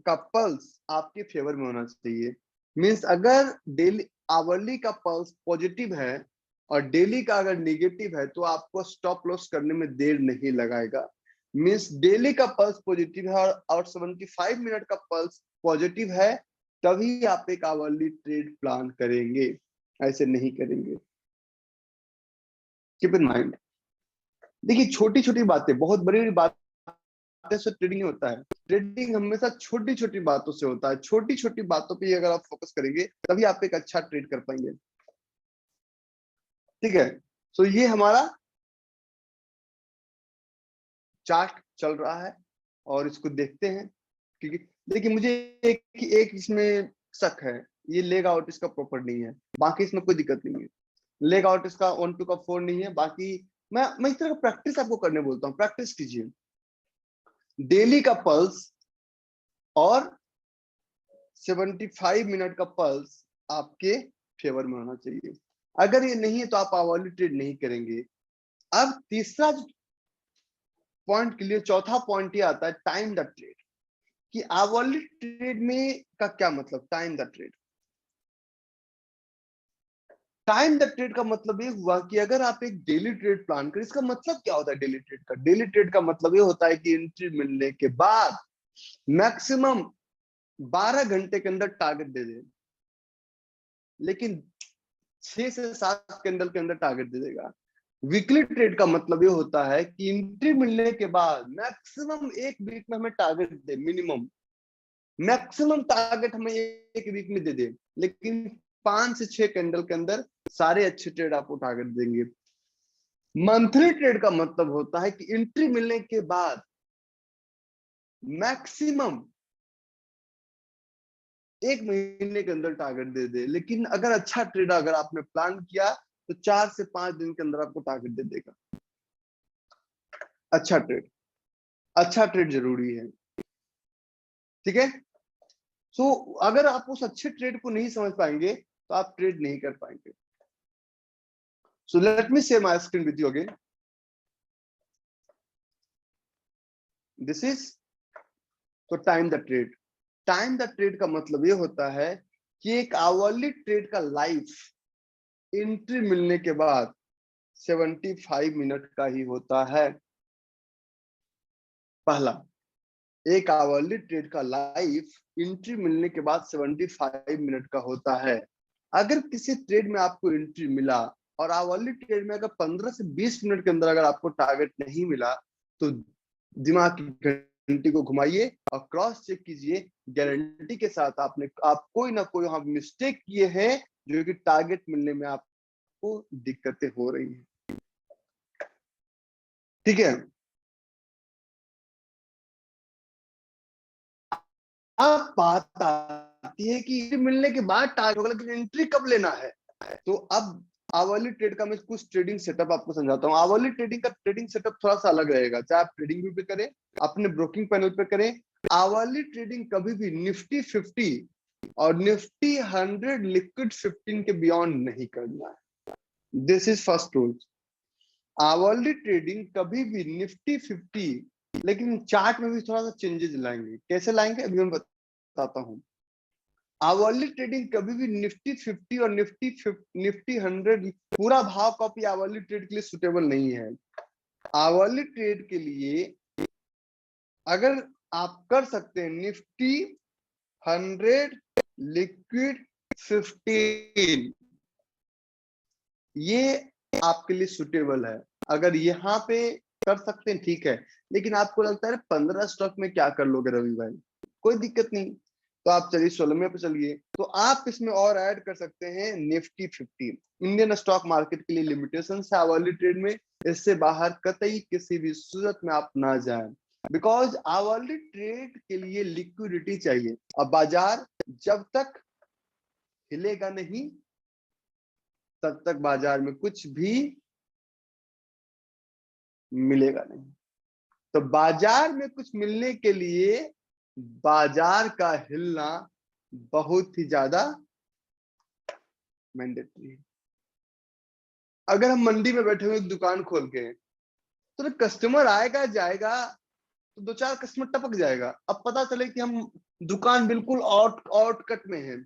का पल्स आपके फेवर में होना चाहिए। मींस अगर डेली आवरली का पल्स पॉजिटिव है और डेली का अगर निगेटिव है, तो आपको स्टॉप लॉस करने में देर नहीं लगाएगा। मींस डेली का पल्स पॉजिटिव है और 75 मिनट का पल्स पॉजिटिव है, तभी आप एक आवरली ट्रेड प्लान करेंगे, ऐसे नहीं करेंगे। Keep in mind. देखिए छोटी छोटी बातें, बहुत बड़ी बड़ी बातें से ट्रेडिंग होता है। ट्रेडिंग हमेशा छोटी छोटी बातों से होता है। छोटी छोटी बातों पे अगर आप फोकस करेंगे, तभी आप एक अच्छा ट्रेड कर पाएंगे। ठीक है, तो ये हमारा चार्ट चल रहा है और इसको देखते हैं। क्योंकि देखिए मुझे एक इसमें शक है, ये लेग आउट इसका प्रॉपर नहीं है, बाकी इसमें कोई दिक्कत नहीं है। लेग आउट इसका 1-2 का 4 नहीं है। बाकी मैं इस तरह का प्रैक्टिस आपको करने बोलता हूँ, प्रैक्टिस कीजिए। डेली का पल्स और 75 मिनट का पल्स आपके फेवर में होना चाहिए। अगर ये नहीं है तो आप आवरली ट्रेड नहीं करेंगे। अब तीसरा पॉइंट के लिए चौथा पॉइंट ये आता है, टाइम द ट्रेड। कि आवरली ट्रेड में का क्या मतलब, time the trade. Time the trade का मतलब ये हुआ कि अगर आप एक डेली ट्रेड प्लान करें, इसका मतलब क्या होता है डेली ट्रेड का? डेली ट्रेड का मतलब ये होता है कि एंट्री मिलने के बाद मैक्सिमम 12 घंटे के अंदर टारगेट दे दे, लेकिन 6 से 7 कैंडल के अंदर टारगेट दे देगा। वीकली ट्रेड का मतलब ये होता है कि एंट्री मिलने के बाद मैक्सिमम एक वीक में हमें टारगेट दे, मिनिमम मैक्सिमम टारगेट हमें एक वीक में दे दे, लेकिन 5 से 6 कैंडल के अंदर सारे अच्छे ट्रेड आपको टारगेट देंगे। मंथली ट्रेड का मतलब होता है कि एंट्री मिलने के बाद मैक्सिमम एक महीने के अंदर टारगेट दे दे, लेकिन अगर अच्छा ट्रेड अगर आपने प्लान किया तो 4 से 5 दिन के अंदर आपको टारगेट दे देगा। अच्छा ट्रेड, अच्छा ट्रेड जरूरी है। ठीक है, सो अगर आप उस अच्छे ट्रेड को नहीं समझ पाएंगे तो आप ट्रेड नहीं कर पाएंगे। So let me share my screen with you again. This is to time the trade. Time the trade का मतलब ये होता है कि एक आवरली ट्रेड का लाइफ एंट्री मिलने के बाद 75 मिनट का ही होता है। पहला, एक आवरली ट्रेड का लाइफ एंट्री मिलने के बाद 75 मिनट का होता है। अगर किसी ट्रेड में आपको एंट्री मिला और आवरली ट्रेड में अगर 15 से 20 मिनट के अंदर अगर आपको टारगेट नहीं मिला, तो दिमाग की घंटी को घुमाइए और क्रॉस चेक कीजिए। गारंटी के साथ आप कोई ना कोई वहां मिस्टेक किए हैं, जो कि टारगेट मिलने में आपको दिक्कतें हो रही हैं। ठीक है, अब बात आती है कि मिलने के बाद टारगेट होगा, लेकिन एंट्री कब लेना है? तो अब आवरली ट्रेड का मैं कुछ ट्रेडिंग सेटअप आपको समझाता हूँ। आवरली ट्रेडिंग का ट्रेडिंग सेटअप थोड़ा सा अलग रहेगा, चाहे आप ट्रेडिंग व्यू पे करें, अपने ब्रोकिंग पैनल पे करें। आवरली ट्रेडिंग कभी भी निफ्टी 50 और निफ्टी 100 लिक्विड 15 के बियॉन्ड नहीं करना है। This is first rule. Hourly trading कभी भी निफ्टी 50, लेकिन चार्ट में भी थोड़ा सा चेंजेस लाएंगे। कैसे लाएंगे अभी मैं बताता हूँ। आवरली ट्रेडिंग कभी भी निफ्टी 50 और निफ्टी 100 पूरा भाव कॉपी आवरली ट्रेड के लिए सुटेबल नहीं है। आवरली ट्रेड के लिए अगर आप कर सकते हैं निफ्टी 100 लिक्विड 15, ये आपके लिए सुटेबल है। अगर यहाँ पे कर सकते हैं ठीक है, लेकिन आपको लगता है 15 स्टॉक में क्या कर लोगे रवि भाई, कोई दिक्कत नहीं, तो आप चलिए 16वें पे चलिए। तो आप इसमें और ऐड कर सकते हैं निफ्टी 50। इंडियन स्टॉक मार्केट के लिए लिमिटेशन है आवरली ट्रेड में, इससे बाहर कतई किसी भी सूरत में आप ना जाएं, बिकॉज आवरली ट्रेड के लिए लिक्विडिटी चाहिए। अब बाजार जब तक हिलेगा नहीं, तब तक बाजार में कुछ भी मिलेगा नहीं। तो बाजार में कुछ मिलने के लिए बाजार का हिलना बहुत ही ज्यादा मैंडेटरी है। अगर हम मंडी में बैठे हुए दुकान खोल के, तो कस्टमर आएगा जाएगा, तो दो चार कस्टमर टपक जाएगा। अब पता चले कि हम दुकान बिल्कुल आउटकट में है,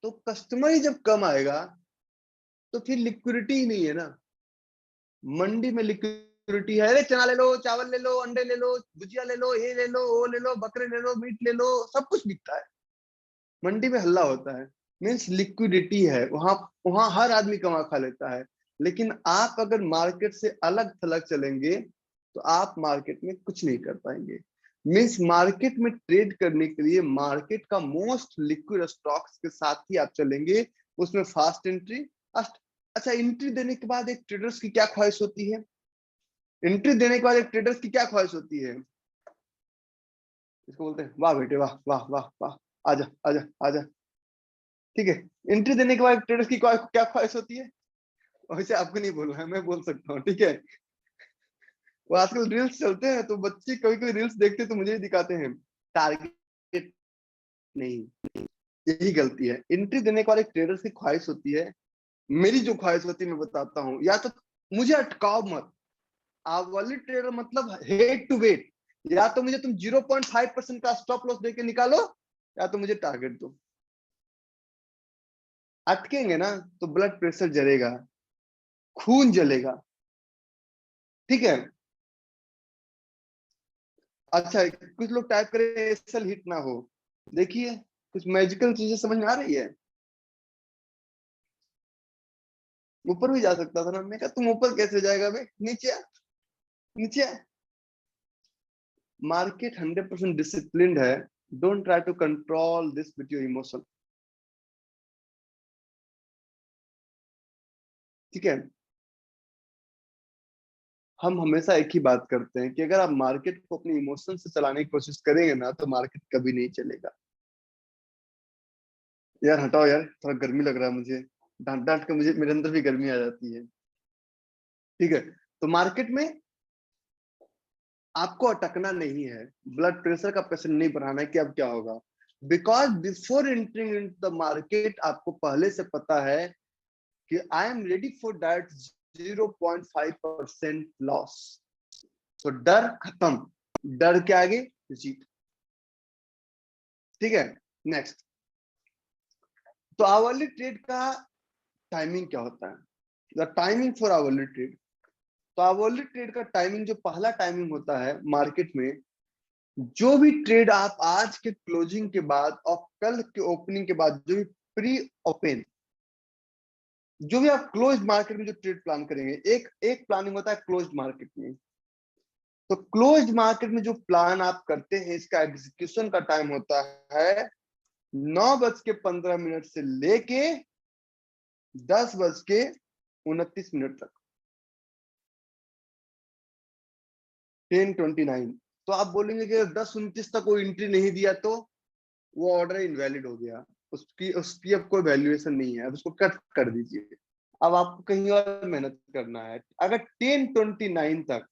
तो कस्टमर ही जब कम आएगा तो फिर लिक्विडिटी ही नहीं है ना। मंडी में लिक्विडिटी है, अरे चना ले लो, चावल ले लो, अंडे ले लो, भुजिया ले लो, ये ले लो, वो ले लो, बकरे ले लो, मीट ले लो, सब कुछ बिकता है। मंडी में हल्ला होता है, मीन्स लिक्विडिटी है वहां, वहां हर आदमी कमा खा लेता है। लेकिन आप अगर मार्केट से अलग थलग चलेंगे तो आप मार्केट में कुछ नहीं कर पाएंगे। मीन्स मार्केट में ट्रेड करने के लिए मार्केट का मोस्ट लिक्विड स्टॉक्स के साथ ही आप चलेंगे, उसमें फास्ट एंट्री। अच्छा, एंट्री देने के बाद एक ट्रेडर्स की क्या ख्वाहिश होती है? एंट्री देने के बाद एक ट्रेडर्स की क्या ख्वाहिश होती है? इसको बोलते हैं वाह बेटे वाह वाह वाह वाह, आजा आजा आजा। ठीक है, एंट्री देने के बाद ट्रेडर्स की क्या ख्वाहिश होती है? वैसे आपको नहीं बोलना है, मैं बोल सकता हूँ, ठीक है। वो आजकल रील्स चलते हैं, तो बच्चे कभी कभी रील्स देखते तो मुझे ही दिखाते हैं, टारगेट नहीं, यही गलती है। एंट्री देने के बाद एक ट्रेडर्स की ख्वाहिश होती है, मेरी जो ख्वाहिश होती है मैं बताता हूँ, या तो मुझे अटकाओ मत। आवली ट्रेडर मतलब हेड टू वेट, या तो मुझे तुम 0.5% का स्टॉप लॉस देके निकालो, या तो मुझे टारगेट दो। अटकेंगे ना तो ब्लड प्रेशर जलेगा, खून जलेगा, ठीक है। अच्छा, कुछ लोग टाइप करें एसएल हिट ना हो, देखिए कुछ मैजिकल चीजें समझ में आ रही है। ऊपर भी जा सकता था ना, मैं कहा तुम ऊपर कैसे जाएगा बे, नीचे आ, नीचे आ। मार्केट 100% डिसिप्लिन्ड है, don't try to control this with your emotion, ठीक है। हम हमेशा एक ही बात करते हैं कि अगर आप मार्केट को अपने इमोशन से चलाने की कोशिश करेंगे ना, तो मार्केट कभी नहीं चलेगा। यार हटाओ यार, थोड़ा गर्मी लग रहा है मुझे, डांट डांट के मुझे, मेरे अंदर भी गर्मी आ जाती है, ठीक है। तो मार्केट में आपको अटकना नहीं है, ब्लड प्रेशर का प्रेशर नहीं बढ़ाना है कि अब क्या होगा। Because before entering in the market आपको पहले से पता है कि I am ready for that 0.5% loss. तो डर खत्म, डर के आगे जीत, ठीक है। नेक्स्ट, तो आवरली ट्रेड का टाइमिंग क्या होता है? The timing for hourly trade. तो आवरली ट्रेड का टाइमिंग, जो पहला टाइमिंग होता है मार्केट में, जो भी ट्रेड आप आज के क्लोजिंग के बाद और कल के ओपनिंग के बाद, जो भी प्री ओपन, जो भी आप क्लोज मार्केट में जो ट्रेड प्लान करेंगे, एक एक प्लानिंग होता है क्लोज मार्केट में। तो क्लोज मार्केट में जो प्लान आप करते हैं, इसका एग्जीक्यूशन का टाइम होता है 9:15 से लेके 10:29 तक, 10:29। तो आप बोलेंगे कि 10:29 तक कोई एंट्री नहीं दिया तो वो ऑर्डर इनवैलिड हो गया, उसकी उसकी अब कोई वैल्यूएशन नहीं है, अब उसको कट कर दीजिए। अब आपको कहीं और मेहनत करना है। अगर 10:29 तक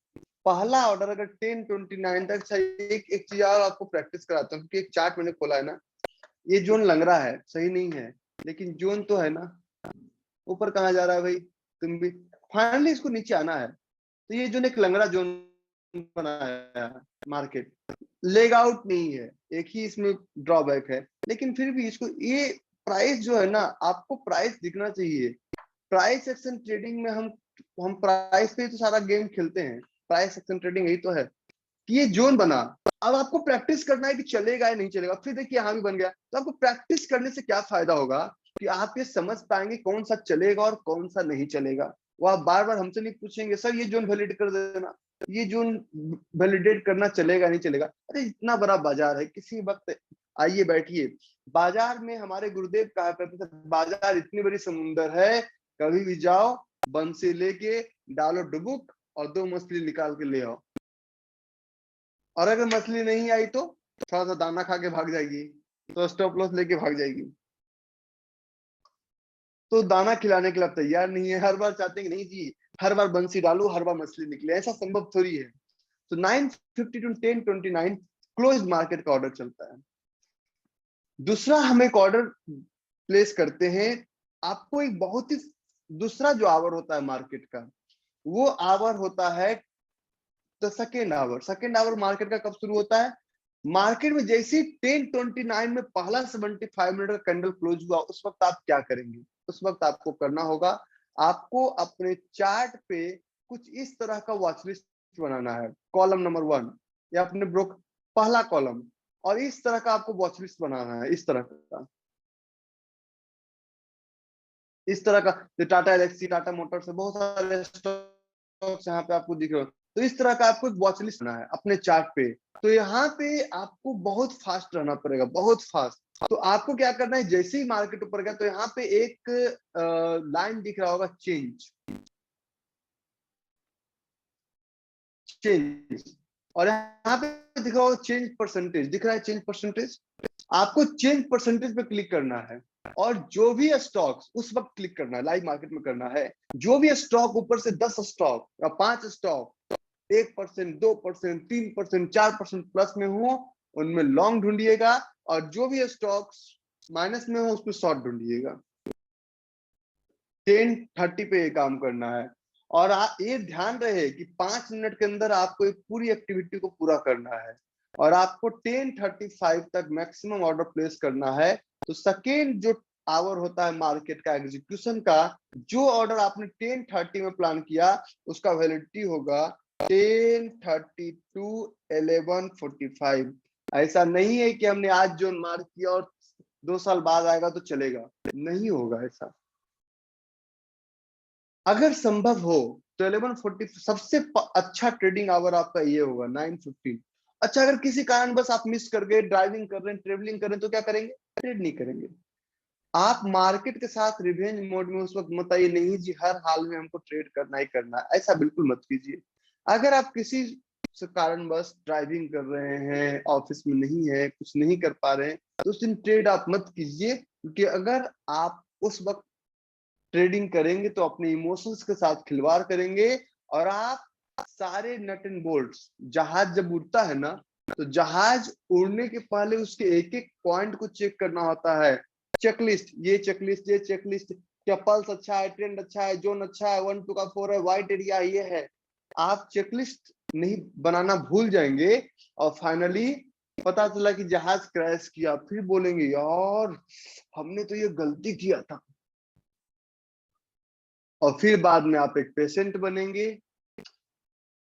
पहला ऑर्डर, अगर 10:29 तक, एक एक चीज और आपको प्रैक्टिस कराता हूँ, क्योंकि एक चार्ट मैंने खोला है ना, ये जोन लग रहा है सही नहीं है, लेकिन जोन तो है ना। ऊपर कहाँ जा रहा है भाई, तुम भी फाइनली इसको नीचे आना है। तो ये जो एक लंगड़ा जोन बनाया मार्केट, लेग आउट नहीं है, एक ही इसमें ड्रॉबैक है, लेकिन फिर भी इसको, ये प्राइस जो है ना, आपको प्राइस दिखना चाहिए। प्राइस एक्शन ट्रेडिंग में हम प्राइस पे तो सारा गेम खेलते हैं, प्राइस एक्शन ट्रेडिंग यही तो है कि ये जोन बना। अब आपको प्रैक्टिस करना है कि चलेगा या नहीं चलेगा। फिर देखिए यहाँ भी बन गया, तो आपको प्रैक्टिस करने से क्या फायदा होगा कि आप ये समझ पाएंगे कौन सा चलेगा और कौन सा नहीं चलेगा। वो आप बार बार हमसे नहीं पूछेंगे सर ये जोन वैलिडेट कर देना, ये जोन वैलिडेट करना चलेगा नहीं चलेगा। अरे इतना बड़ा बाजार है, किसी वक्त आइए बैठिए। बाजार में हमारे गुरुदेव कहा करते थे, बाजार इतनी बड़ी समुंदर है, कभी भी जाओ, बंसी लेके डालो डुबुक और 2 मछली निकाल के ले आओ। और अगर मछली नहीं आई तो थोड़ा सा दाना खा के भाग जाएगी, तो स्टॉप लॉस लेके भाग जाएगी। तो दाना खिलाने के लिए तैयार नहीं है, हर बार चाहते हैं कि नहीं जी हर बार बंसी डालू, हर बार मछली निकले, ऐसा संभव थोड़ी है। तो 9:50 to 10:29 क्लोज मार्केट का ऑर्डर चलता है। दूसरा हम एक ऑर्डर प्लेस करते हैं, आपको एक बहुत ही दूसरा जो आवर होता है मार्केट का, वो आवर होता है तो second hour. Second hour market का कब शुरू होता है? मार्केट में जैसे ही 10:29 में पहला 75 मिनट का कैंडल क्लोज हुआ, उस वक्त आप क्या करेंगे? उस वक्त आपको करना होगा, आपको अपने चार्ट पे कुछ इस तरह का वॉच लिस्ट बनाना है। कॉलम नंबर 1 या अपने ब्रोक पहला कॉलम, और इस तरह का आपको वॉच लिस्ट बनाना है। इस तरह का, इस तरह का, जो टाटा एलेक्सी, टाटा मोटर्स है, बहुत सारे स्टॉक्स यहाँ पे आपको दिख रहे हो। तो इस तरह का आपको एक वॉच लिस्ट बनाना है अपने चार्ट पे। तो यहाँ पे आपको बहुत फास्ट रहना पड़ेगा, बहुत फास्ट। तो आपको क्या करना है, जैसे ही मार्केट ऊपर गया तो यहाँ पे एक लाइन दिख रहा होगा, चेंज, चेंज, और यहाँ पे दिख रहा होगा चेंज परसेंटेज, दिख रहा है चेंज परसेंटेज। आपको चेंज परसेंटेज पे क्लिक करना है, और जो भी स्टॉक्स उस वक्त क्लिक करना है, लाइव मार्केट में करना है, जो भी स्टॉक ऊपर से 10 स्टॉक या 5 स्टॉक 1%, 2%, 3%, 4% प्लस में हो, उनमें लॉन्ग ढूंढिएगा, और जो भी स्टॉक्स माइनस में हो उसमें शॉर्ट ढूंढिएगा। 10:30 पे ये काम करना है। और ये ध्यान रहे कि 5 मिनट के अंदर आपको एक पूरी एक्टिविटी को पूरा करना है, और आपको 10:35 तक मैक्सिमम ऑर्डर प्लेस करना है। तो सेकेंड जो आवर होता है मार्केट का एग्जीक्यूशन का, जो ऑर्डर आपने 10:30 में प्लान किया, उसका वैलिडिटी होगा 10:30 टू 11:45। ऐसा नहीं है कि हमने आज जो मार्क किया और 2 साल बाद आएगा तो चलेगा, नहीं होगा ऐसा। अगर संभव हो तो 11:40 सबसे अच्छा ट्रेडिंग आवर आपका ये होगा 9:15। अच्छा, अगर किसी कारण बस आप मिस कर गए, ड्राइविंग कर रहे हैं, ट्रेवलिंग कर रहे हैं, तो क्या करेंगे? ट्रेड नहीं करेंगे। आप मार्केट के साथ रिवेंज मोड में उस वक्त मत आइए, नहीं जी हर हाल में हमको ट्रेड करना ही करना है, ऐसा बिल्कुल मत कीजिए। अगर आप किसी कारण बस ड्राइविंग कर रहे हैं, ऑफिस में नहीं है, कुछ नहीं कर पा रहे हैं, तो उस दिन ट्रेड आप मत कीजिए, क्योंकि अगर आप उस वक्त ट्रेडिंग करेंगे तो अपने इमोशंस के साथ खिलवाड़ करेंगे, और आप सारे नट एंड बोल्ट्स, जहाज जब उड़ता है ना, तो जहाज उड़ने के पहले उसके एक एक पॉइंट को चेक करना होता है। चेकलिस्ट, ये चेकलिस्ट, ये चेकलिस्ट, क्या पल्स अच्छा है, ट्रेंड अच्छा है, जोन अच्छा है, 1 2 का 4 है, व्हाइट एरिया ये है। आप चेकलिस्ट नहीं बनाना भूल जाएंगे, और फाइनली पता चला कि जहाज क्रैश किया, फिर बोलेंगे यार हमने तो ये गलती किया था। और फिर बाद में आप एक पेशेंट बनेंगे,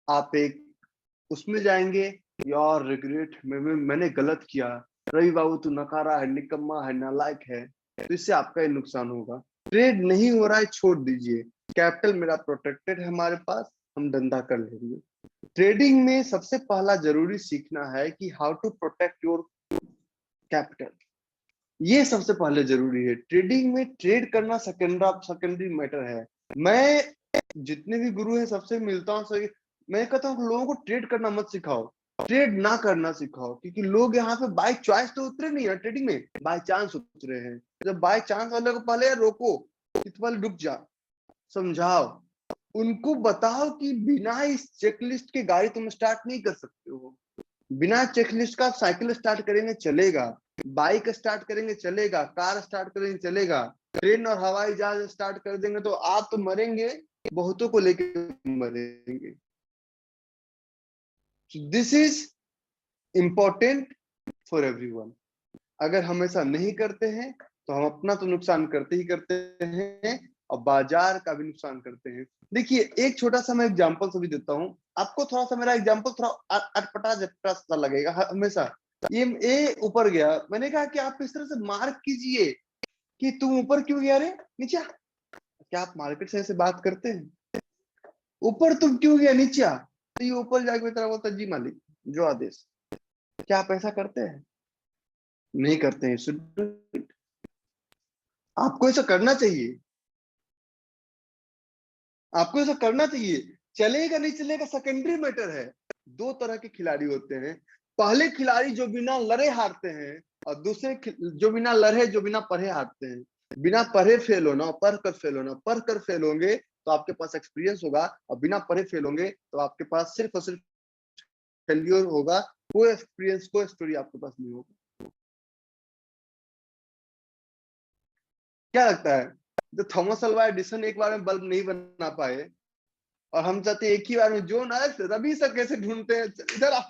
आप एक उसमें जाएंगे, यार रिग्रेट, मैंने गलत किया, रवि बाबू तू नकारा है, निकम्मा है, नालायक है। तो इससे आपका ही नुकसान होगा। ट्रेड नहीं हो रहा है, छोड़ दीजिए, कैपिटल मेरा प्रोटेक्टेड है हमारे पास, हम धंधा कर लेंगे। ट्रेडिंग में सबसे पहला जरूरी सीखना है कि how to protect your capital, ये सबसे पहले जरूरी है। ट्रेडिंग में ट्रेड करना सेकेंडरी मैटर है। मैं जितने भी गुरु हैं सबसे मिलता हूँ, सही मैं कहता हूँ लोगों को ट्रेड करना मत सिखाओ, ट्रेड ना करना सिखाओ, क्योंकि लोग यहाँ पे बाय चॉइस तो उतरे नहीं है ट्रेडिंग में, बाय चांस उतरे हैं। जब बाय चांस वाले को पहले यार रोको, कि पहले रुक जा, समझाओ, उनको बताओ कि बिना इस चेकलिस्ट के गाड़ी तुम स्टार्ट नहीं कर सकते हो। बिना चेकलिस्ट का साइकिल स्टार्ट करेंगे चलेगा, बाइक स्टार्ट करेंगे चलेगा, कार स्टार्ट करेंगे चलेगा, ट्रेन और हवाई जहाज स्टार्ट कर देंगे तो आप तो मरेंगे, बहुतों को लेके मरेंगे। This is important for everyone. अगर हम ऐसा नहीं करते हैं तो हम अपना तो नुकसान करते ही करते हैं, और बाजार का भी नुकसान करते हैं। देखिए एक छोटा सा मैं एग्जांपल से भी देता हूँ आपको, थोड़ा सा मेरा एग्जांपल थोड़ा अटपटा झटपटा सा लगेगा हमेशा। ये ऊपर गया, मैंने कहा कि आप इस तरह से मार्क कीजिए कि तुम ऊपर क्यों गया रे, नीचे आ। क्या आप मार्केट से ऐसे बात करते हैं? ऊपर तुम क्यों गया, नीचे आ। तो ये ऊपर जाके तरह बोलता जी मालिक जो आदेश। क्या आप ऐसा करते हैं? नहीं करते हैं। आपको ऐसा करना चाहिए, आपको ऐसा करना चाहिए। चलेगा नहीं चलेगा सेकेंडरी मैटर है। दो तरह के खिलाड़ी होते हैं, पहले खिलाड़ी जो बिना लड़े हारते हैं, और दूसरे जो बिना लड़े, जो बिना पढ़े हारते हैं। बिना पढ़े फेल होना, पढ़ कर फेल होना, पढ़ कर फेल होंगे तो आपके पास एक्सपीरियंस होगा, और बिना पढ़े फेल होंगे तो आपके पास सिर्फ और सिर्फ फेल्योर होगा, कोई एक्सपीरियंस, कोई स्टोरी आपके पास नहीं होगा। क्या लगता है, जो थॉमस अल्वा एडिसन एक बार में बल्ब नहीं बना पाए, और हम चाहते हैं एक ही बार में जोन आए, रवि सर कैसे ढूंढते हैं, इधर आ।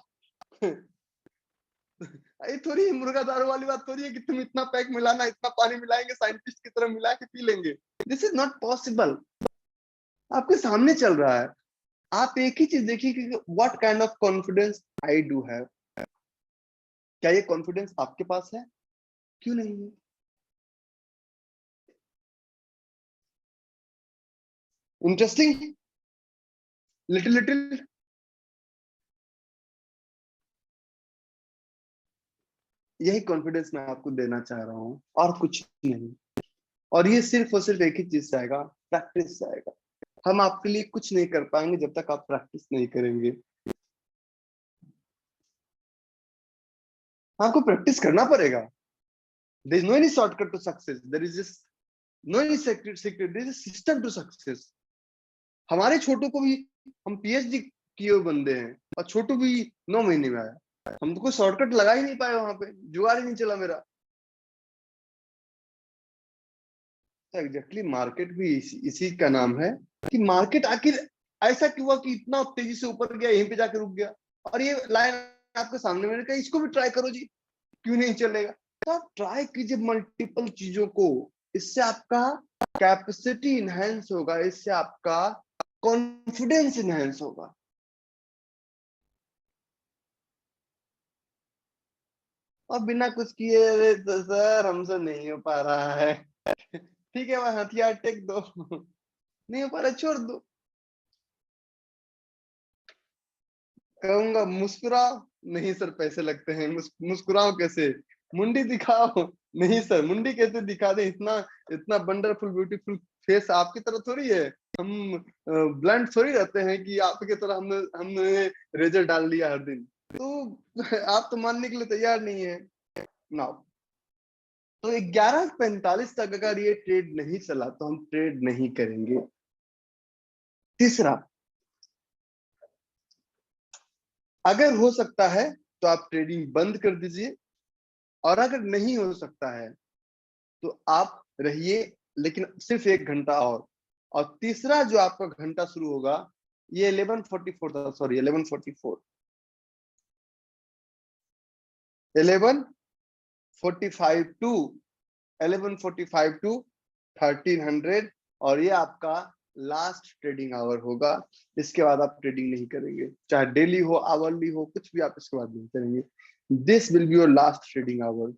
ये थोड़ी मुर्गा दारू वाली बात थोड़ी है कि तुम इतना पैक मिलाना, इतना पानी मिलाएंगे साइंटिस्ट की तरह मिला के पी लेंगे। This is not possible. आपके सामने चल रहा है। आप एक ही चीज देखिए कि what kind of confidence I do have. क्या ये कॉन्फिडेंस आपके पास है? क्यों नहीं है? Interesting, little little. यही कॉन्फिडेंस मैं आपको देना चाह रहा हूँ, और कुछ नहीं। और ये सिर्फ और सिर्फ एक ही चीज से आएगा, प्रैक्टिस से आएगा। हम आपके लिए कुछ नहीं कर पाएंगे जब तक आप प्रैक्टिस नहीं करेंगे। आपको प्रैक्टिस करना पड़ेगा। There is no any shortcut to success, there is just no any secret, there is a system to success. हमारे छोटू को भी, हम पीएचडी किए हुए बंदे हैं, और छोटू भी 9 महीने में आया। हम तो कोई शॉर्टकट लगा ही नहीं पाए, वहां पे जुगाड़ ही नहीं चला मेरा। एग्जैक्टली, मार्केट भी इसी का नाम है कि मार्केट आखिर ऐसा क्यों हुआ कि इतना तेजी से ऊपर गया, यहीं पे जाकर रुक गया। और ये लाइन आपके सामने, मैंने कहा इसको भी ट्राई करो जी, क्यों नहीं चलेगा। तो आप ट्राई कीजिए मल्टीपल चीजों को। इससे आपका कैपेसिटी इनहेंस होगा, इससे आपका कॉन्फिडेंस इनहेंस होगा। और बिना कुछ किए, अरे तो सर हमसे नहीं हो पा रहा है, ठीक है वह हथियार टेक दो, नहीं हो पा रहा छोड़ दो। कहूंगा मुस्कुराओ, नहीं सर पैसे लगते हैं, मुस्कुराओ कैसे, मुंडी दिखाओ, नहीं सर मुंडी कैसे दिखा दे, इतना इतना वंडरफुल ब्यूटीफुल फेस आपकी तरह थोड़ी है। हम ब्लंट थोड़ी रहते हैं कि आपकी तरह हमने हमने रेजर डाल लिया हर दिन। तो आप तो मानने के लिए तैयार नहीं है ना। तो 11:45 तक अगर ये ट्रेड नहीं चला तो हम ट्रेड नहीं करेंगे। तीसरा, अगर हो सकता है तो आप ट्रेडिंग बंद कर दीजिए, और अगर नहीं हो सकता है तो आप रहिए, लेकिन सिर्फ 1 घंटा और तीसरा जो आपका घंटा शुरू होगा, ये 11:44 था, सॉरी 11:44, 11:45 टू 1300, और ये आपका लास्ट ट्रेडिंग आवर होगा। इसके बाद आप ट्रेडिंग नहीं करेंगे, चाहे डेली हो आवरली हो, कुछ भी आप इसके बाद नहीं करेंगे। This will be your last trading hour.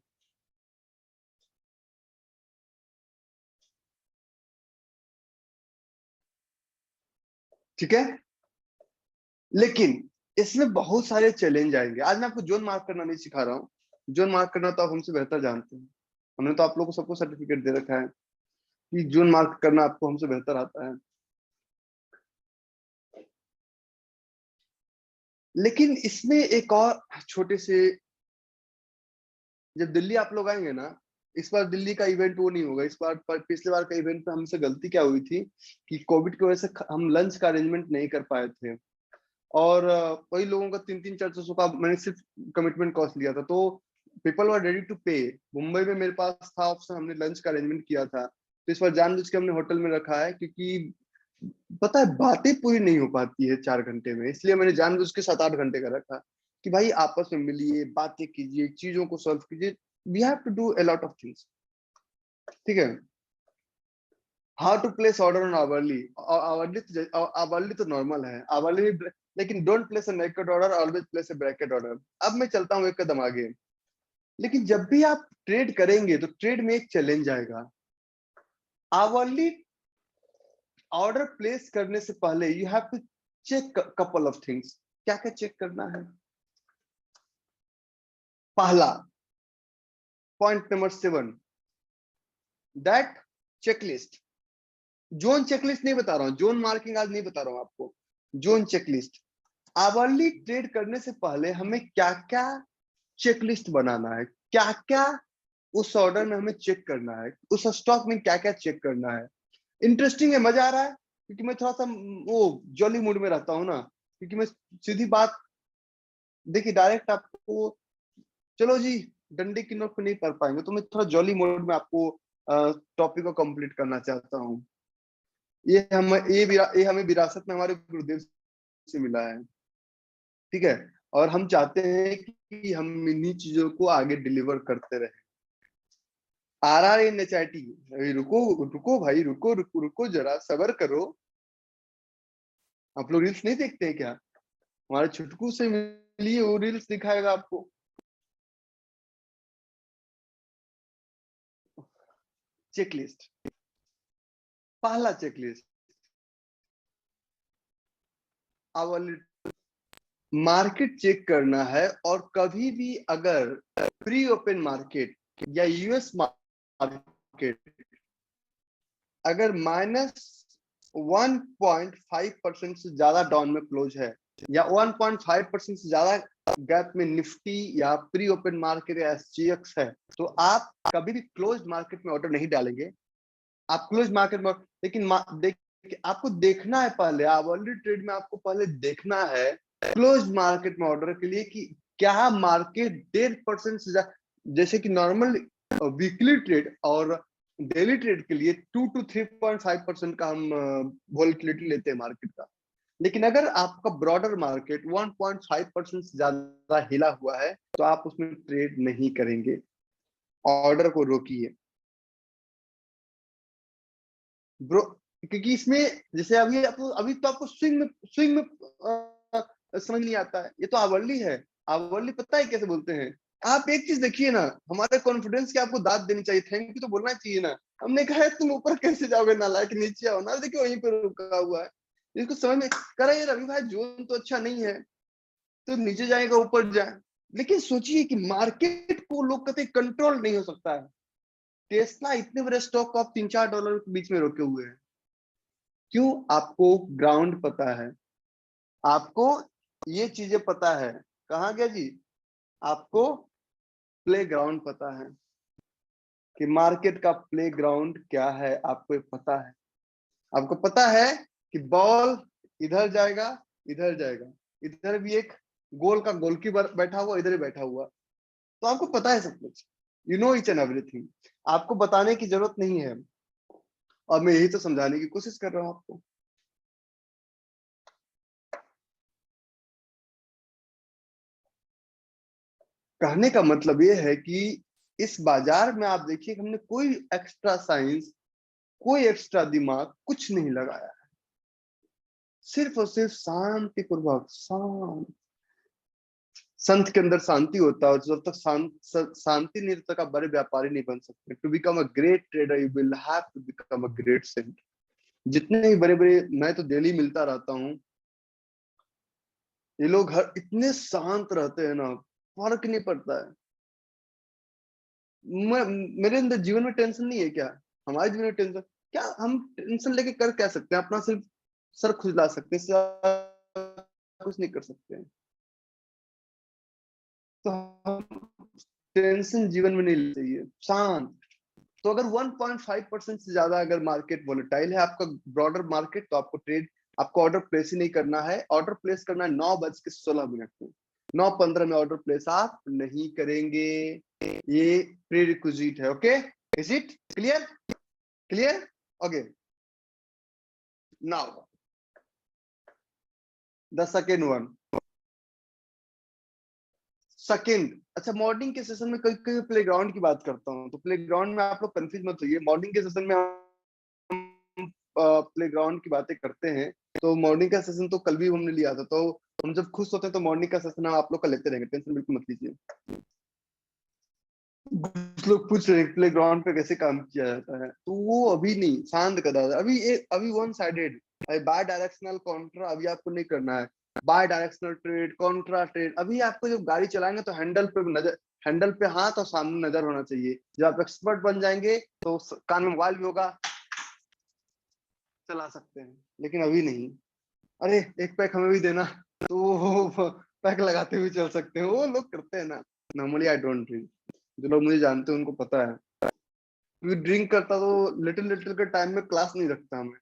ठीक है, लेकिन इसमें बहुत सारे चैलेंज आएंगे। आज मैं आपको जोन मार्क करना नहीं सिखा रहा हूँ। जोन मार्क करना तो आप हमसे बेहतर जानते हैं। हमने तो आप लोगों को सबको सर्टिफिकेट दे रखा है कि जोन मार्क करना आपको हमसे बेहतर आता है। लेकिन इसमें एक और छोटे से, जब दिल्ली आप लोग आएंगे ना, इस बार दिल्ली का इवेंट वो नहीं होगा। इस बार पिछले बार का इवेंट में हमसे गलती क्या हुई थी कि कोविड की वजह से हम लंच का अरेंजमेंट नहीं कर पाए थे, और वही लोगों का 3-3, 400 का मैंने सिर्फ कमिटमेंट कॉस्ट लिया था। तो पीपल वर रेडी टू पे। मुंबई में मेरे पास था ऑप्शन, हमने लंच का अरेंजमेंट किया था। तो इस बार जानबूझ के हमने होटल में रखा है, क्योंकि पता है बातें पूरी नहीं हो पाती है 4 घंटे में, इसलिए मैंने जानबूझ के 7-8 घंटे का रखा कि भाई आपस में मिलिए, बातें कीजिए, चीजों को सॉल्व कीजिए। We have to do a lot of things. ठीक है। How to place order on hourly. Hourly तो नॉर्मल है, आवरली, लेकिन don't place a naked order, always place a bracket order. अब मैं चलता हूँ एक कदम आगे। लेकिन जब भी आप ट्रेड करेंगे तो ट्रेड में एक चैलेंज आएगा। आवरली ऑर्डर प्लेस करने से पहले you have to check couple of things. क्या क्या चेक करना है? पहला, point number 7, that checklist. Zone checklist नहीं बता रहा हूं, जोन मार्किंग आज नहीं बता रहा हूं आपको, जोन चेकलिस्ट। आवरली ट्रेड करने से पहले हमें क्या क्या चेकलिस्ट बनाना है, क्या क्या उस ऑर्डर में हमें चेक करना है, उस स्टॉक में क्या क्या चेक करना है। इंटरेस्टिंग है, मजा आ रहा है, क्योंकि मैं थोड़ा सा वो जॉली मूड में रहता हूँ ना। क्योंकि मैं सीधी बात, देखिए डायरेक्ट आपको, चलो जी डंडे की नोक पे नहीं कर पाएंगे, तो मैं थोड़ा जॉली मोड में आपको टॉपिक को कंप्लीट करना चाहता हूँ। ये हमें विरासत में हमारे गुरुदेव से मिला है, ठीक है। और हम चाहते हैं कि हम इन्हीं चीजों को आगे डिलीवर करते रहे। RRNHIT, रुको रुको भाई, रुको रुको रुको, जरा सबर करो। आप लोग रील्स नहीं देखते हैं क्या? हमारे छुटकू से मिलिए, वो रील्स दिखाएगा आपको। चेकलिस्ट, पहला चेकलिस्ट, मार्केट चेक करना है। और कभी भी अगर प्री ओपन मार्केट या यूएस मार्केट अगर -1.5% से ज्यादा डाउन में क्लोज है, या 1.5% से ज्यादा गैप में निफ्टी या प्री ओपन मार्केट या SGX है, तो आप कभी भी क्लोज मार्केट में ऑर्डर नहीं डालेंगे। आप क्लोज मार्केट में, लेकिन आपको देखना है पहले, आवरली ट्रेड में आपको पहले देखना है क्लोज मार्केट में ऑर्डर के लिए कि क्या मार्केट 1.5% से ज्यादा, जैसे कि नॉर्मल वीकली ट्रेड और डेली ट्रेड के लिए 2 to 3.5% का हम वॉलेटिलिटी लेते हैं मार्केट का। लेकिन अगर आपका ब्रॉडर मार्केट 1.5% से ज्यादा हिला हुआ है, तो आप उसमें ट्रेड नहीं करेंगे, ऑर्डर को रोकिए ब्रो। क्योंकि इसमें जैसे अभी तो आपको स्विंग में समझ नहीं आता है। ये तो आवरली है। आवरली पता है कैसे बोलते हैं? आप एक चीज देखिए ना, हमारे कॉन्फिडेंस की आपको दाद देनी चाहिए, थैंक यू तो बोलना चाहिए ना। हमने कहा है तुम ऊपर कैसे जाओगे नालायक, नीचे आओ ना, देखिए वहीं पे रुका हुआ है। इसको समझ में करा, ये रवि भाई जोन तो अच्छा नहीं है, तो नीचे जाएगा ऊपर जाए। लेकिन सोचिए कि मार्केट को लोग कहते कंट्रोल नहीं हो सकता है। टेस्ला इतने बड़े स्टॉक को आप $3-4 के बीच में रोके हुए हैं। क्यों? आपको ग्राउंड पता है, आपको ये चीजें पता है। कहाँ गया जी? आपको प्ले ग्राउंड पता है कि मार्केट का प्ले ग्राउंड क्या है, आपको पता है। आपको पता है कि बॉल इधर जाएगा, इधर जाएगा, इधर भी एक गोल का गोलकीपर बैठा हुआ, इधर ही बैठा हुआ। तो आपको पता है सब कुछ, you know each and everything. आपको बताने की जरूरत नहीं है, और मैं यही तो समझाने की कोशिश कर रहा हूँ आपको। कहने का मतलब ये है कि इस बाजार में आप देखिए, हमने कोई एक्स्ट्रा साइंस, कोई एक्स्ट्रा दिमाग कुछ नहीं लगाया, सिर्फ और सिर्फ शांति पूर्वक, शांत। संत के अंदर शांति होता है, और जब तक शांति नहीं, तब तक आप बड़े व्यापारी नहीं बन सकते। To become a great trader you will have to become a great saint. जितने ही बड़े बड़े, मैं तो डेली मिलता रहता हूँ, ये लोग हर इतने शांत रहते हैं ना, फर्क नहीं पड़ता है। मेरे अंदर जीवन में टेंशन नहीं है क्या? हमारे जीवन में टेंशन क्या? हम टेंशन लेके कर क्या सकते हैं? अपना सिर्फ सर खुजला सकते हैं, इससे ज्यादा कुछ नहीं कर सकते हैं। तो हम टेंशन जीवन में नहीं लेना चाहिए, शांत। तो अगर 1.5% से ज्यादा अगर मार्केट वोलेटाइल है, आपका ब्रॉडर मार्केट, तो आपको ट्रेड, आपको ऑर्डर प्लेस ही नहीं करना है। ऑर्डर प्लेस करना है 9:16 में, 9:15 में ऑर्डर प्लेस आप नहीं करेंगे। ये प्री रिक्विजिट है। Okay, is it clear? Clear? Okay, now the second one. Second, अच्छा, मॉर्निंग के सेशन में कई कई प्लेग्राउंड की बात करता हूँ, तो प्लेग्राउंड में आप लोग कंफ्यूज मत होइए। मॉर्निंग के सेशन में हम प्लेग्राउंड की बातें करते हैं, तो मॉर्निंग का सेशन तो कल भी हमने लिया था। तो हम जब खुश होते हैं तो मॉर्निंग का सेशन हम आप लोग का लेते रहेंगे, टेंशन बिल्कुल मत लीजिए। कुछ लोग पूछ रहे हैं प्ले ग्राउंड पे कैसे काम किया जाता है, तो वो अभी नहीं, शांत का दादा, अभी one sided, bidirectional contra अभी आपको नहीं करना है। Bidirectional trade, contra trade, अभी आपको जब गाड़ी चलाएंगे तो हैंडल पे हाथ और सामने नजर होना चाहिए। जब आप एक्सपर्ट बन जाएंगे तो कान में मोबाइल भी होगा, चला सकते हैं, लेकिन अभी नहीं। अरे एक पैक हमें भी देना, तो वो पैक लगाते हुए चल सकते हैं, वो लोग करते हैं ना। नॉर्मली आई डोंट ड्रिंक, जो लोग मुझे जानते हैं उनको पता है, क्योंकि ड्रिंक करता तो लिटिल लिटिल के टाइम में क्लास नहीं रखता मैं,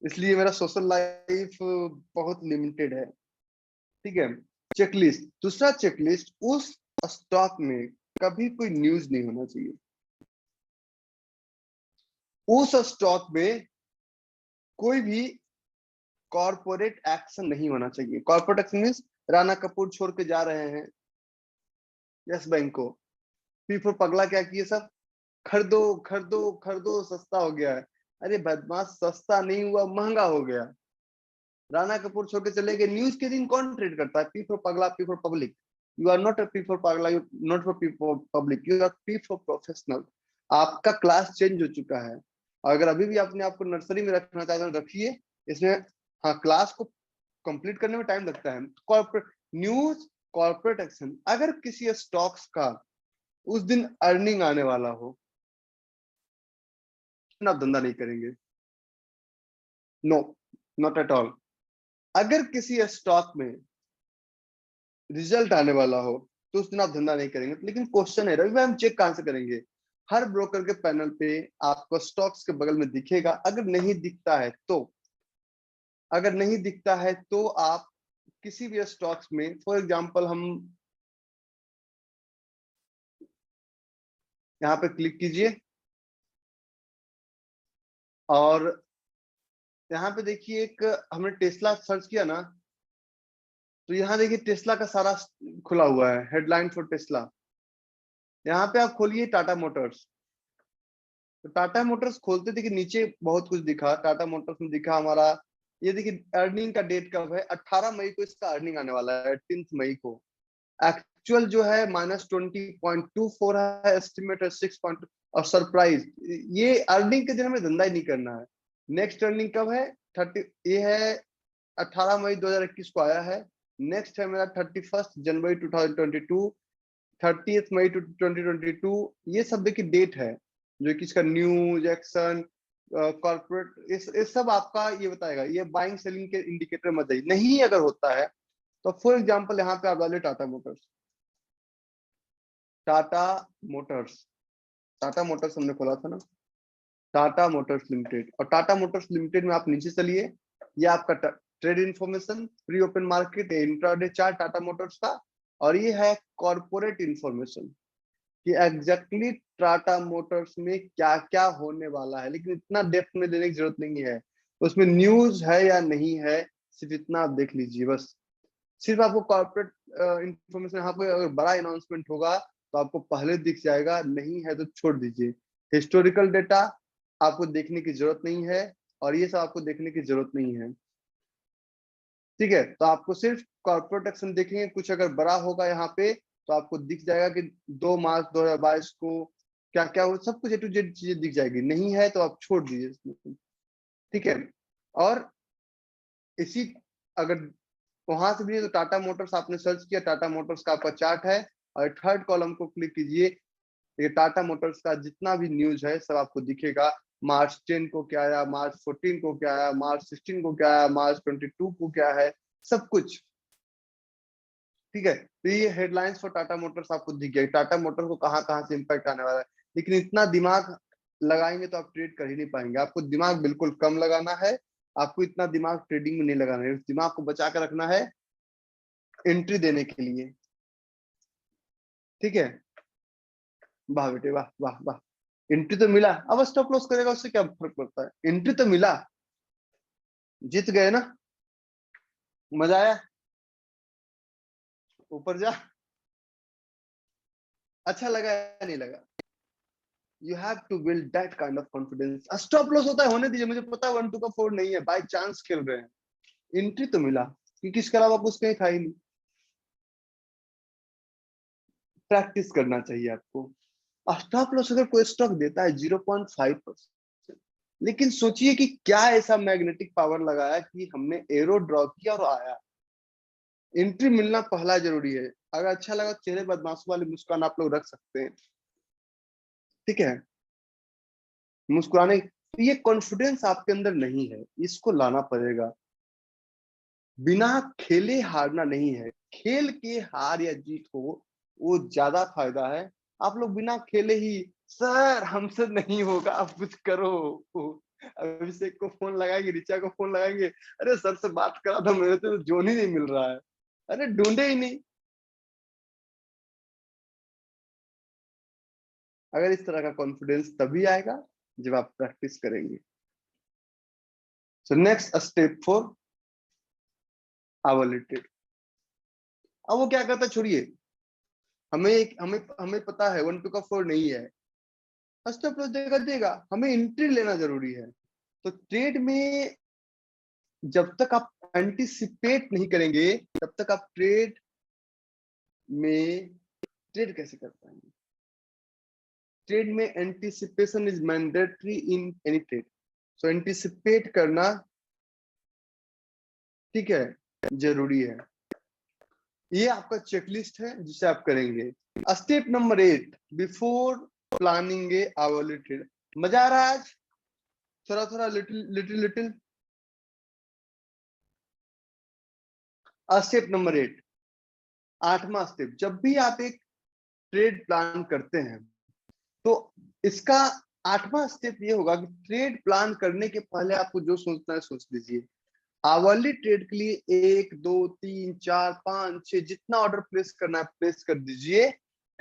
इसलिए मेरा सोशल लाइफ बहुत लिमिटेड है। ठीक है। चेकलिस्ट, दूसरा चेकलिस्ट, उस स्टॉक में कभी कोई न्यूज नहीं होना चाहिए। उस स्टॉक में कोई भी कॉर्पोरेट एक्शन नहीं होना चाहिए। Corporate action means Rana Kapoor छोड़ के जा रहे हैं यस बैंक को, पी4 पगला क्या किए सब, खरीदो खरीदो खरीदो सस्ता हो गया है। अरे बदमाश, सस्ता नहीं हुआ, महंगा हो गया। राणा कपूर छोड़ के चले गए, न्यूज के दिन कौन ट्रेड करता है? पी4 पगला, पी4 public. You are not a पी4 पगला, यू नॉट फॉर पी4 पब्लिक, यू आर पी4 प्रोफेशनल। आपका क्लास चेंज हो चुका है। अगर अभी भी अपने आप को नर्सरी में रखना चाहते हैं रखिए, इसमें हाँ क्लास को कंप्लीट करने में टाइम लगता है। कॉर्पोरेट न्यूज, कॉर्पोरेट एक्शन, अगर किसी स्टॉक्स का उस दिन अर्निंग आने वाला हो, आप धंधा नहीं करेंगे। No, not at all. अगर किसी स्टॉक में रिजल्ट आने वाला हो तो उस दिन आप धंधा नहीं करेंगे। लेकिन क्वेश्चन है रवि भाई, हम चेक कहां से करेंगे? हर ब्रोकर के पैनल पे आपको स्टॉक्स के बगल में दिखेगा। अगर नहीं दिखता है तो, अगर नहीं दिखता है तो आप किसी भी स्टॉक्स में, फॉर एग्जांपल हम यहाँ पे क्लिक कीजिए और यहाँ पे देखिए, एक हमने टेस्ला सर्च किया ना, तो यहाँ देखिए टेस्ला का सारा खुला हुआ है, हेडलाइन फॉर टेस्ला। यहाँ पे आप खोलिए टाटा मोटर्स, तो टाटा मोटर्स खोलते थे कि नीचे बहुत कुछ दिखा। टाटा मोटर्स में दिखा हमारा, ये देखिए अर्निंग का डेट कब है, 18 मई को इसका अर्निंग आने वाला है, 18 मई को। एक्चुअल जो है -20.24 है, एस्टिमेट है 6. और सरप्राइज, ये अर्निंग के दिन हमें धंधा ही नहीं करना है। नेक्स्ट अर्निंग कब है? 30, ये है 18 मई 2021 को आया है। नेक्स्ट है मेरा 31 जनवरी 2022, 30 मई 2022। ये सब देखिए डेट है जो कि इसका न्यूज एक्शन कॉर्पोरेट, इस सब आपका ये बताएगा। ये बाइंग सेलिंग के इंडिकेटर मत जाइए, नहीं अगर होता है तो फॉर एग्जांपल यहाँ पे आप डालिए Tata Motors. Tata Motors, Tata Motors हमने खोला था ना, टाटा मोटर्स लिमिटेड। और टाटा मोटर्स लिमिटेड में आप नीचे चलिए, ये आपका trade information, pre open market, intraday chart Tata Motors का। और ये है कॉर्पोरेट इंफॉर्मेशन कि एग्जैक्टली टाटा मोटर्स में क्या क्या होने वाला है। लेकिन इतना डेप्थ में देने की जरूरत नहीं है, उसमें न्यूज है या नहीं है, सिर्फ इतना आप देख लीजिए बस। सिर्फ आपको कॉर्पोरेट इंफॉर्मेशन, यहाँ पे अगर बड़ा अनाउंसमेंट होगा तो आपको पहले दिख जाएगा, नहीं है तो छोड़ दीजिए। हिस्टोरिकल डेटा आपको देखने की जरूरत नहीं है, और ये सब आपको देखने की जरूरत नहीं है। ठीक है, तो आपको सिर्फ कॉर्पोरेट एक्शन देखेंगे, कुछ अगर बड़ा होगा यहाँ पे तो आपको दिख जाएगा कि 2 मार्च 2022 को क्या क्या हो, सब कुछ A to Z चीजें दिख जाएगी। नहीं है तो आप छोड़ दीजिए। ठीक है, और इसी, अगर वहां से भी है तो टाटा मोटर्स आपने सर्च किया, टाटा मोटर्स का आपका चार्ट है, और थर्ड कॉलम को क्लिक कीजिए, ये टाटा मोटर्स का जितना भी न्यूज है सब आपको दिखेगा। मार्च 10 को क्या आया, मार्च 14 को क्या आया, मार्च 16 को क्या आया, मार्च 22 को क्या है, सब कुछ। ठीक है, तो ये हेडलाइंस फॉर टाटा मोटर्स आपको दिख गया, टाटा मोटर्स को कहाँ कहाँ से इम्पैक्ट आने वाला है। लेकिन इतना दिमाग लगाएंगे तो आप ट्रेड कर ही नहीं पाएंगे। आपको दिमाग बिल्कुल कम लगाना है, आपको इतना दिमाग ट्रेडिंग में नहीं लगाना है, दिमाग को बचा कर रखना है एंट्री देने के लिए। ठीक है, वाह बेटे वाह वाह वाह, एंट्री तो मिला। अब स्टॉप लॉस करेगा उससे क्या फर्क पड़ता है, एंट्री तो मिला, जीत गए ना, मजा आया, ऊपर जा, अच्छा लगा या नहीं लगा? You have to build that kind of confidence. Stop loss होता है, होने दीजिए, मुझे पता है 1 2 का 4 नहीं है, बाय चांस खेल रहे हैं। एंट्री तो मिला क्योंकि इसके अलावा कुछ कहीं था ही नहीं। प्रैक्टिस करना चाहिए आपको। स्टॉप लॉस अगर कोई स्टॉक देता है 0.5%, लेकिन सोचिए कि क्या ऐसा मैग्नेटिक पावर लगाया कि हमने एरो ड्रॉ किया और आया। एंट्री मिलना पहला जरूरी है। अगर अच्छा लगा, चेहरे बदमाशों वाली मुस्कान आप लोग रख सकते हैं। ठीक है, मुस्कुराने, तो ये कॉन्फिडेंस आपके अंदर नहीं है, इसको लाना पड़ेगा। बिना खेले हारना नहीं है, खेल के हार या जीत हो वो ज्यादा फायदा है। आप लोग बिना खेले ही, सर हमसे नहीं होगा, आप कुछ करो। अभिषेक को फोन लगाएंगे, ऋचा को फोन लगाएंगे, अरे सर से बात करा था, मेरे तो जोन ही नहीं मिल रहा है। अरे ढूंढे ही नहीं। अगर इस तरह का कॉन्फिडेंस तभी आएगा जब आप प्रैक्टिस करेंगे। So next step for hourly trade. अब वो क्या करता है, छोड़िए, हमें हमें पता है 1 to 4 नहीं है, स्टॉप लॉस देगा देगा, हमें एंट्री लेना जरूरी है। तो ट्रेड में जब तक आप एंटीसिपेट नहीं करेंगे तब तक आप ट्रेड में ट्रेड कैसे कर पाएंगे। ट्रेड में anticipation is mandatory in any trade. So anticipate करना, ठीक है, जरूरी है। ये आपका चेकलिस्ट है जिसे आप करेंगे। Step number 8, before planning a hourly trade. मजा आ रहा है आज? थोड़ा थोड़ा, little little little. Step number 8, 8वां स्टेप। जब भी आप एक ट्रेड प्लान करते हैं तो इसका 8वां स्टेप ये होगा कि ट्रेड प्लान करने के पहले आपको जो सोचना है सोच लीजिए। आवरली ट्रेड के लिए 1 2 3 4 5 6 जितना ऑर्डर प्लेस करना है प्लेस कर दीजिए।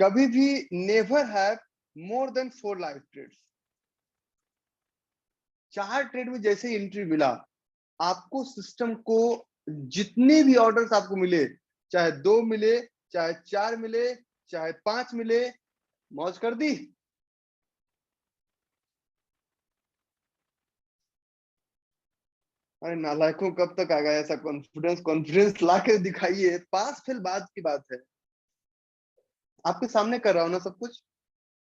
कभी भी never have more than 4 live trades. 4 trade में जैसे ही एंट्री मिला, आपको सिस्टम को जितने भी ऑर्डर्स आपको मिले, चाहे 2 मिले, चाहे 4 मिले, चाहे 5 मिले, मौज कर दी। अरे नालायकों, कब तक आएगा ऐसा कॉन्फिडेंस? कॉन्फिडेंस ला के दिखाइए। पास फेल बाद की बात है, आपके सामने कर रहा हूं ना सब कुछ।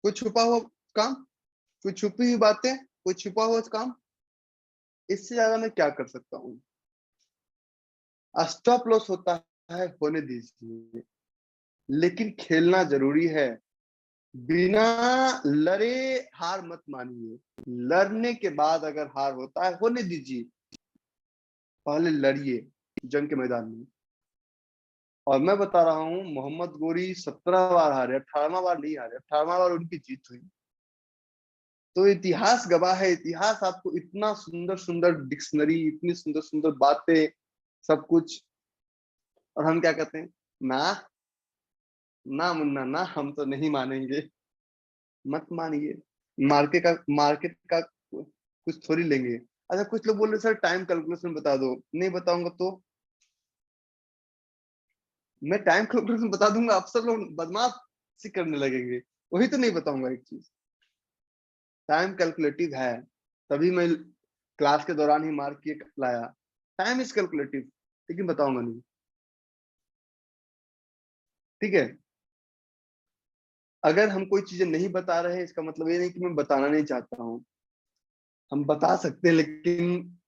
कोई छुपा हुआ काम, कोई छुपी हुई बातें, कोई छुपा हुआ काम, इससे ज्यादा मैं क्या कर सकता हूँ। स्टॉप लॉस होता है, होने दीजिए, लेकिन खेलना जरूरी है। बिना लड़े हार मत मानिए। लड़ने के बाद अगर हार होता है, होने दीजिए, पहले लड़िए जंग के मैदान में। और मैं बता रहा हूँ, मोहम्मद गोरी 17 बार हारे, 18वां बार नहीं हारे, 18वां बार उनकी जीत हुई। तो इतिहास गवाह है। इतिहास आपको इतना सुंदर सुंदर डिक्शनरी, इतनी सुंदर सुंदर बातें, सब कुछ। और हम क्या कहते हैं, ना ना मुन्ना ना, हम तो नहीं मानेंगे। मत मानिए। मार्केट का कुछ थोड़ी लेंगे। अच्छा, कुछ लोग बोल रहे सर टाइम कैलकुलेशन बता दो। नहीं बताऊंगा तो? मैं टाइम कैलकुलेशन बता दूंगा, आप सब लोग बदमाशी करने लगेंगे। वही तो नहीं बताऊंगा एक चीज। टाइम कैलकुलेटिव है, तभी मैं क्लास के दौरान ही मार्क किए लाया। टाइम इज कैलकुलेटिव, लेकिन बताऊंगा नहीं, ठीक है। अगर हम कोई चीजें नहीं बता रहे, इसका मतलब ये नहीं कि मैं बताना नहीं चाहता हूँ। हम बता सकते हैं, लेकिन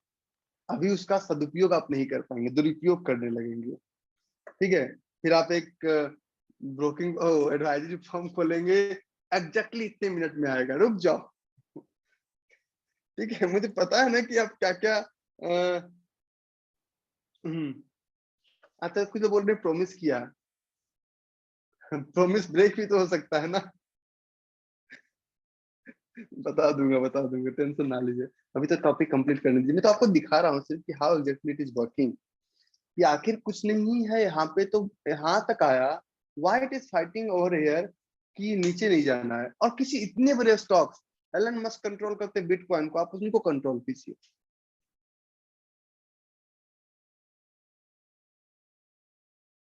अभी उसका सदुपयोग आप नहीं कर पाएंगे, दुरुपयोग करने लगेंगे, ठीक है। फिर आप एक ब्रोकिंग एडवाइजरी फर्म खोलेंगे, एग्जैक्टली इतने मिनट में आएगा, रुक जाओ, ठीक है। मुझे पता है ना कि आप क्या क्या अच्छा, कुछ तो बोल रहे प्रॉमिस किया। प्रॉमिस ब्रेक भी तो हो सकता है ना। बता दूंगा, टेंशन ना लीजिए। अभी तो टॉपिक कंप्लीट करने दीजिए। मैं तो आपको दिखा रहा हूँ सिर्फ कि how exactly it is working. कि आखिर कुछ नहीं है यहाँ पे, तो यहाँ तक आया। Why it is fighting over here कि नीचे नहीं जाना है। और किसी इतने बड़े स्टॉक्स, एलन मस्क कंट्रोल करते बिटकॉइन को, आप उनको कंट्रोल कीजिए।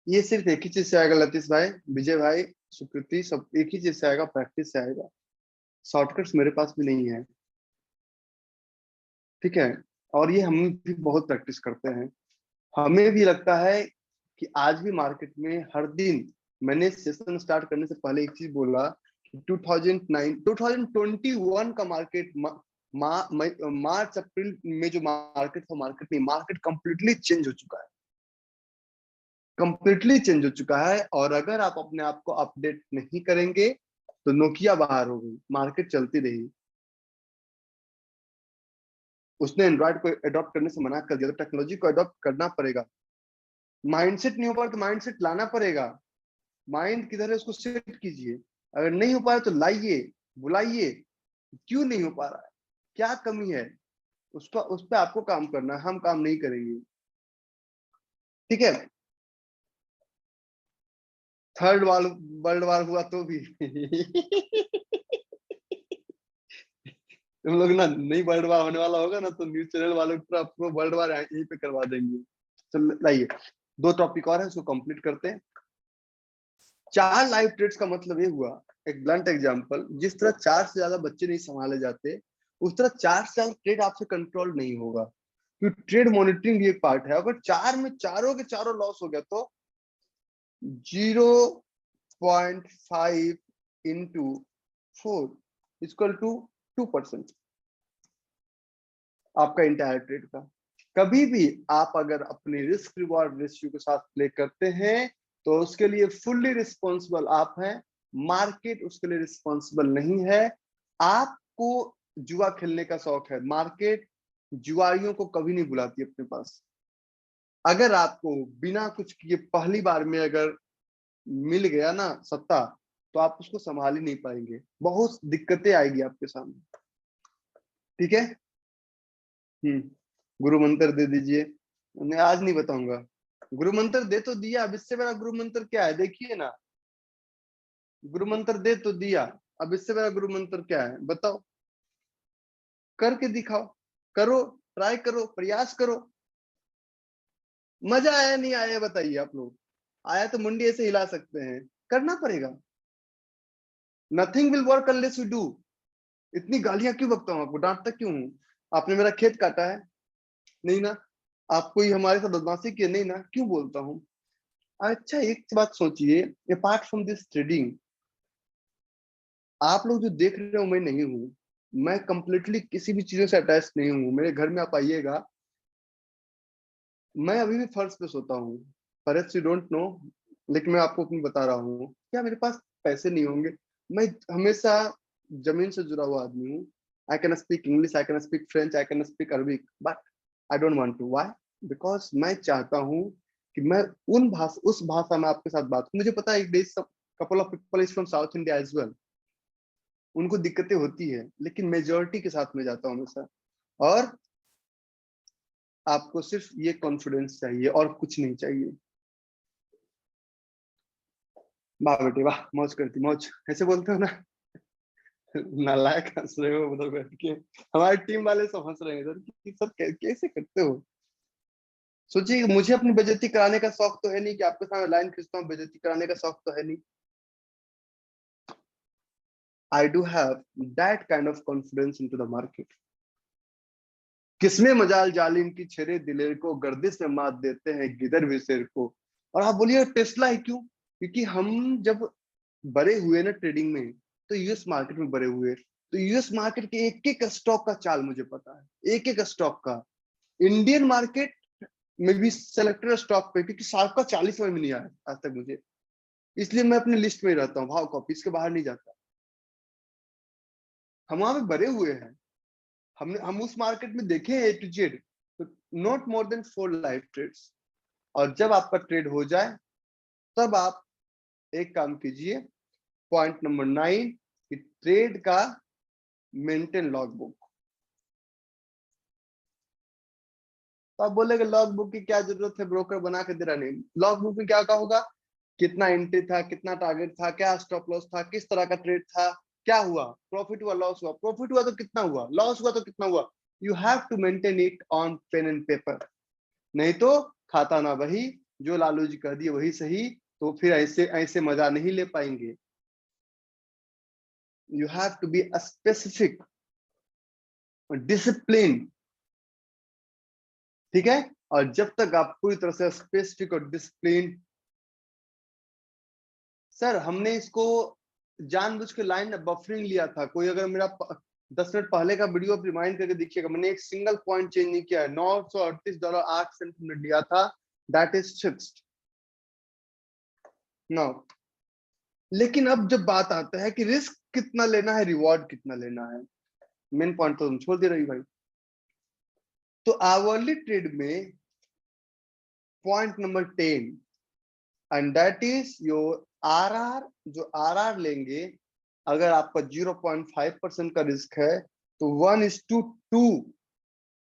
ये सिर्फ एक ही चीज से आएगा लतीश भाई, विजय भाई, सुकृति, सब एक ही चीज से आएगा, प्रैक्टिस से आएगा। शॉर्टकट्स मेरे पास भी नहीं है, ठीक है। और ये हम भी बहुत प्रैक्टिस करते हैं। हमें भी लगता है कि आज भी मार्केट में हर दिन, मैंने सेशन स्टार्ट करने से पहले एक चीज बोला कि 2021 का मार्केट, मार्च अप्रैल में जो मार्केट था, मार्केट कंप्लीटली चेंज हो चुका है, कंप्लीटली चेंज हो चुका है। और अगर आप अपने आप को अपडेट नहीं करेंगे तो नोकिया बाहर हो गई, मार्केट चलती रही। उसने एंड्रॉइड को अडॉप्ट करने से मना कर दिया, तो टेक्नोलॉजी को अडॉप्ट करना पड़ेगा। माइंडसेट नहीं हो पा रहा तो माइंडसेट लाना पड़ेगा। माइंड किधर है उसको सेट कीजिए। अगर नहीं हो पा रहा तो लाइए, बुलाइए। क्यों नहीं हो पा रहा है, क्या कमी है, उसका उस पर आपको काम करना है, हम काम नहीं करेंगे, ठीक है। थर्ड वर्ल्ड वार हुआ तो भी तुम लोग ना नहीं वर्ल्ड वार होने वाला होगा ना तो न्यूज चैनल वालों को आपको वर्ल्ड वार यहीं पे करवा देंगे। चल लाइए, 2 टॉपिक और है, उसको कंप्लीट करते हैं। 4 लाइव ट्रेड्स का मतलब ये हुआ, एक ब्लंट एग्जांपल, जिस तरह 4 से ज्यादा बच्चे नहीं संभाले जाते, उस तरह 4 से ज्यादा ट्रेड आपसे कंट्रोल नहीं होगा, क्योंकि ट्रेड मॉनिटरिंग भी एक पार्ट है। अगर 4 में चारों के चारों लॉस हो गया तो 0.5 इंटू 4 इक्वल टू 2% आपका इंटायर ट्रेड का। कभी भी आप अगर अपने रिस्क रिवॉर्ड रेशियो के साथ प्ले करते हैं तो उसके लिए फुल्ली रिस्पॉन्सिबल आप हैं, मार्केट उसके लिए रिस्पॉन्सिबल नहीं है। आपको जुआ खेलने का शौक है, मार्केट जुआरियों को कभी नहीं बुलाती अपने पास। अगर आपको बिना कुछ किए पहली बार में अगर मिल गया ना सत्ता, तो आप उसको संभाल ही नहीं पाएंगे, बहुत दिक्कतें आएगी आपके सामने। ठीक है, गुरु मंत्र दे दीजिए। मैं आज नहीं बताऊंगा, गुरु मंत्र दे तो दिया, अब इससे बड़ा गुरु मंत्र क्या है, देखिए ना। गुरु मंत्र दे तो दिया, अब इससे बड़ा गुरु मंत्र क्या है बताओ, करके दिखाओ, करो, ट्राई करो, प्रयास करो। मजा आया नहीं आया बताइए आप लोग, आया तो मुंडी ऐसे हिला सकते हैं, करना पड़ेगा। Nothing will work unless you do. इतनी गालियां क्यों बकता हूँ आपको, डांटता क्यों हूँ? आपने मेरा खेत काटा है? नहीं ना। आप कोई हमारे साथ बदमाशी की? नहीं ना। क्यों बोलता हूँ? अच्छा एक बात सोचिए, अपार्ट फ्रॉम दिस ट्रेडिंग, आप लोग जो देख रहे हो मैं नहीं हूँ, मैं कंप्लीटली किसी भी चीजों से अटैच नहीं हूँ। मेरे घर में आप आइएगा, मैं अभी भी फर्श पे सोता हूँ, परहैप्स यू डोंट नो, लेकिन मैं आपको अपनी बता रहा हूँ, क्या मेरे पास पैसे नहीं होंगे? मैं हमेशा जमीन से जुड़ा हुआ आदमी हूँ। I can speak English, I can speak French, I can speak Arabic, but I don't want to. Why? Because मैं चाहता हूँ कि मैं उस भाषा में आपके साथ बात, मुझे पता है couple of people is from South India as well, उनको दिक्कतें होती है, लेकिन मेजोरिटी के साथ में जाता हूँ हमेशा। और आपको सिर्फ ये कॉन्फिडेंस चाहिए और कुछ नहीं चाहिए। वाह बेटी वाह, मौज करती मौज, ऐसे बोलते हो ना। नालायक हंस रहे हो उधर बैठ के, हमारे टीम वाले सब हंस रहे हैं इधर कि सब कैसे करते हो। सोचिए, मुझे अपनी बेइज्जती कराने का शौक तो है नहीं कि आपके सामने लाइन खींचता हूँ, बेइज्जती कराने का शौक तो है नहीं। I do have that kind of confidence into the market. किसमें मजाल जालिम की छेरे दिलेर को, गर्दिश में मात देते हैं गिदर भी शेर को। और आप बोलिए टेस्ला है क्यों? क्योंकि हम जब बड़े हुए ना ट्रेडिंग में, तो यूएस मार्केट में बड़े हुए, तो यूएस मार्केट के एक एक स्टॉक का चाल मुझे पता है, एक एक स्टॉक का। इंडियन मार्केट में भी सेलेक्टेड स्टॉक पे, क्योंकि साल का 40 में नहीं आया आज तक मुझे, इसलिए मैं अपनी लिस्ट में ही रहता हूँ, भाव कॉपी इसके बाहर नहीं जाता। हम वहां पे बड़े हुए हैं, हम उस मार्केट में देखे हैं ए टू जेड, तो not more than 4 live trades. और जब आपका ट्रेड हो जाए तब आप एक काम कीजिए, पॉइंट नंबर 9, कि ट्रेड का मेंटेन लॉग बुक। तो आप बोलेंगे लॉग बुक की क्या जरूरत है, ब्रोकर बना के दे रहा। नहीं, लॉग बुक में क्या होगा, कितना एंट्री था, कितना टारगेट था, क्या स्टॉप लॉस था, किस तरह का ट्रेड था, क्या हुआ, प्रॉफिट हुआ, लॉस हुआ, प्रॉफिट हुआ तो कितना हुआ, लॉस हुआ तो कितना हुआ। You have to maintain it on pen and paper, नहीं तो खाता ना वही, जो लालू जी कह दिए वही सही, तो फिर ऐसे ऐसे मजा नहीं ले पाएंगे। You have to be specific, discipline. ठीक है, और जब तक आप पूरी तरह से स्पेसिफिक और डिसिप्लिन, सर हमने इसको जानबूझ के लाइन बफरिंग लिया था। कोई अगर मेरा 10 मिनट पहले का वीडियो आप रिमाइंड करके देखिएगा, मैंने एक सिंगल पॉइंट चेंज नहीं किया है। $938 हमने लिया था, दैट इज फिक्स्ड नाउ। लेकिन अब जब बात आता है कि रिस्क कितना लेना है, रिवॉर्ड कितना लेना है, मेन पॉइंट तो तुम छोड़ दे रही भाई। तो आवरली ट्रेड में point number 10, and that is your RR. जो आरआर लेंगे, अगर आपका 0.5% का रिस्क है तो 1:2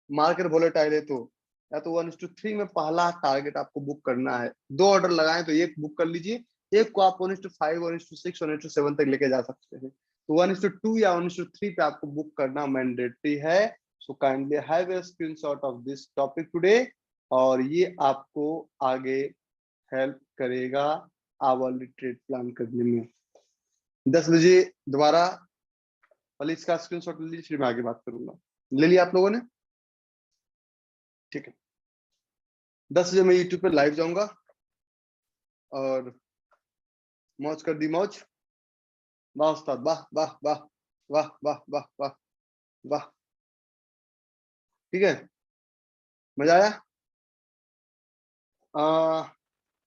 मार्केट वोलेटाइल है तो, या तो 1:3 में पहला टारगेट आपको बुक करना है। 2 ऑर्डर लगाएं तो एक बुक कर लीजिए, एक को आप 1:5, 1:6, 1:7 तक लेके जा सकते हैं। तो 1:2 या 1:3 पे आपको बुक करना मैंडेटरी है। So kindly have a screenshot of this topic today, और ये आपको आगे हेल्प करेगा आवरली ट्रेड प्लान करने में। 10 बजे दोबारा वाली इसका स्क्रीनशॉट ले लीजिए, फिर मैं आगे बात करूंगा। ले लिया आप लोगों ने? ठीक है। 10 बजे मैं यूट्यूब पे लाइव जाऊंगा और मौज कर दी मौज। वाह उस्ताद, वाह वाह वाह वाह वाह वाह वाह वाह। ठीक है, मजा आया।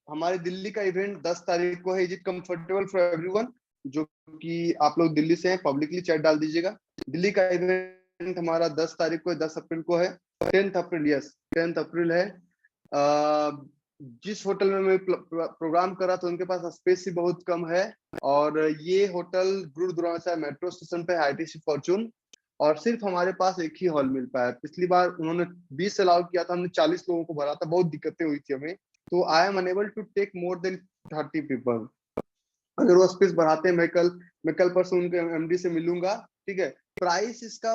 हमारे दिल्ली का इवेंट 10 तारीख को है। Is it comfortable for everyone? जो कि आप लोग दिल्ली से हैं पब्लिकली चैट डाल दीजिएगा। दिल्ली का इवेंट हमारा 10 तारीख को है, 10 अप्रैल को है। 10th अप्रैल, यस 10th अप्रैल है। जिस होटल में मैं प्रोग्राम करा था उनके पास स्पेस ही बहुत कम है, और ये होटल गुरुद्वारा मेट्रो स्टेशन पे है, आईटीसी फॉर्चून। और सिर्फ हमारे पास एक ही हॉल मिल पाया। पिछली बार उन्होंने 20 अलाउ किया था, हमने 40 लोगों को भरा था, बहुत दिक्कतें हुई थी हमें। तो I am unable to take more than 30 people. अगर वो स्पेस बढ़ाते हैं, मैं कल परसों उनके एमडी से मिलूंगा। ठीक है। प्राइस इसका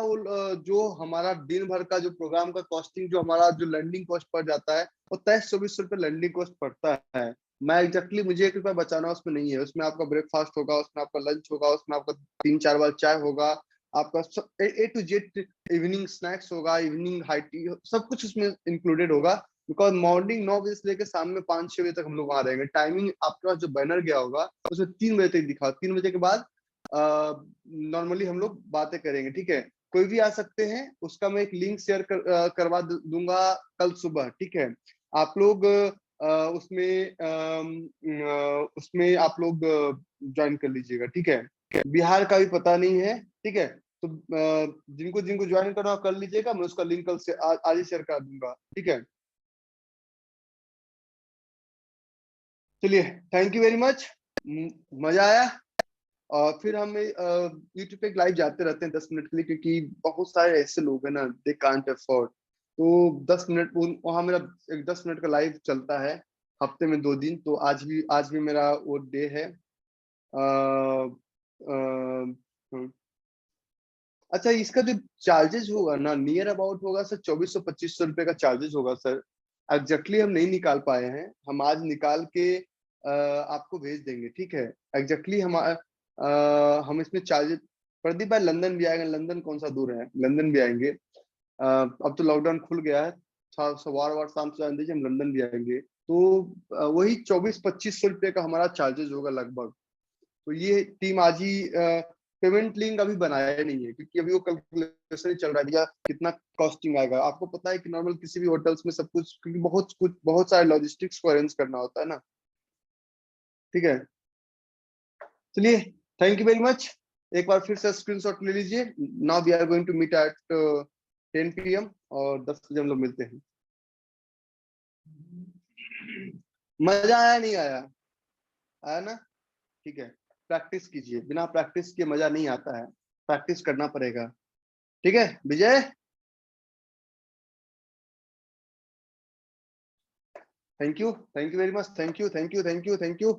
जो हमारा दिन भर का जो प्रोग्राम का कॉस्टिंग, जो हमारा जो लैंडिंग कॉस्ट पड़ जाता है, वो 23-24 रुपए लैंडिंग कॉस्ट पड़ता है। मैं एग्जैक्टली मुझे 1 रुपया बचाना उसमें नहीं है। उसमें आपका ब्रेकफास्ट होगा, उसमें आपका लंच होगा, उसमें आपका 3-4 बार चाय होगा, आपका ए टू जेड इवनिंग स्नैक्स होगा, इवनिंग हाई टी, सब कुछ उसमें इंक्लूडेड होगा। बिकॉज मॉर्निंग 9 बजे से लेकर शाम में 5-6 बजे तक हम लोग वहां रहेंगे। टाइमिंग आपके पास जो बैनर गया होगा उसमें 3 बजे तक दिखा, 3 बजे के बाद नॉर्मली हम लोग बातें करेंगे। ठीक है, कोई भी आ सकते हैं। उसका मैं एक लिंक शेयर करवा दूंगा कल सुबह। ठीक है, आप लोग उसमें आप लोग ज्वाइन कर लीजिएगा। ठीक है, बिहार का भी पता नहीं है। ठीक है, तो जिनको जिनको ज्वाइन करना कर लीजिएगा, मैं उसका लिंक कल से आज ही शेयर कर दूंगा। ठीक है, चलिए, थैंक यू वेरी मच, मजा आया। और फिर हम यूट्यूब पे लाइव जाते रहते हैं 10 मिनट के लिए, क्योंकि बहुत सारे ऐसे लोग हैं ना, दे कांट अफोर्ड। तो 10 मिनट वहाँ मेरा एक 10 मिनट का लाइव चलता है हफ्ते में 2 दिन। तो आज भी मेरा वो डे है। अ, अ, अच्छा, इसका जो चार्जेस होगा ना, नियर अबाउट होगा सर 2400-2500 रुपए का चार्जेस होगा सर। एग्जैक्टली हम नहीं निकाल पाए हैं, हम आज निकाल के आपको भेज देंगे। ठीक है, एग्जैक्टली हम इसमें चार्जेस। प्रदीप भाई लंदन भी आएंगे। लंदन कौन सा दूर है, लंदन भी आएंगे। अब तो लॉकडाउन खुल गया है, सवार वार शाम से जान दीजिए, हम लंदन भी आएंगे। तो वही 2400-2500 रुपये का हमारा चार्जेस होगा लगभग। तो ये टीम आज ही पेमेंट लिंक अभी बनाया नहीं है, क्योंकि अभी वो कैलकुलेशन ही चल रहा है भैया कितना कॉस्टिंग आएगा। आपको पता है कि नॉर्मल किसी भी होटल्स में सब कुछ, क्योंकि बहुत सारे लॉजिस्टिक्स को अरेंज करना होता है ना। ठीक है, चलिए, थैंक यू वेरी मच। एक बार फिर से स्क्रीनशॉट ले लीजिए। Now we are going to meet at 10 PM, और 10 बजे हम लोग मिलते हैं। मजा आया नहीं आया? आया ना? ठीक है, प्रैक्टिस कीजिए, बिना प्रैक्टिस के मजा नहीं आता है, प्रैक्टिस करना पड़ेगा। ठीक है Vijay, thank you very much, thank you.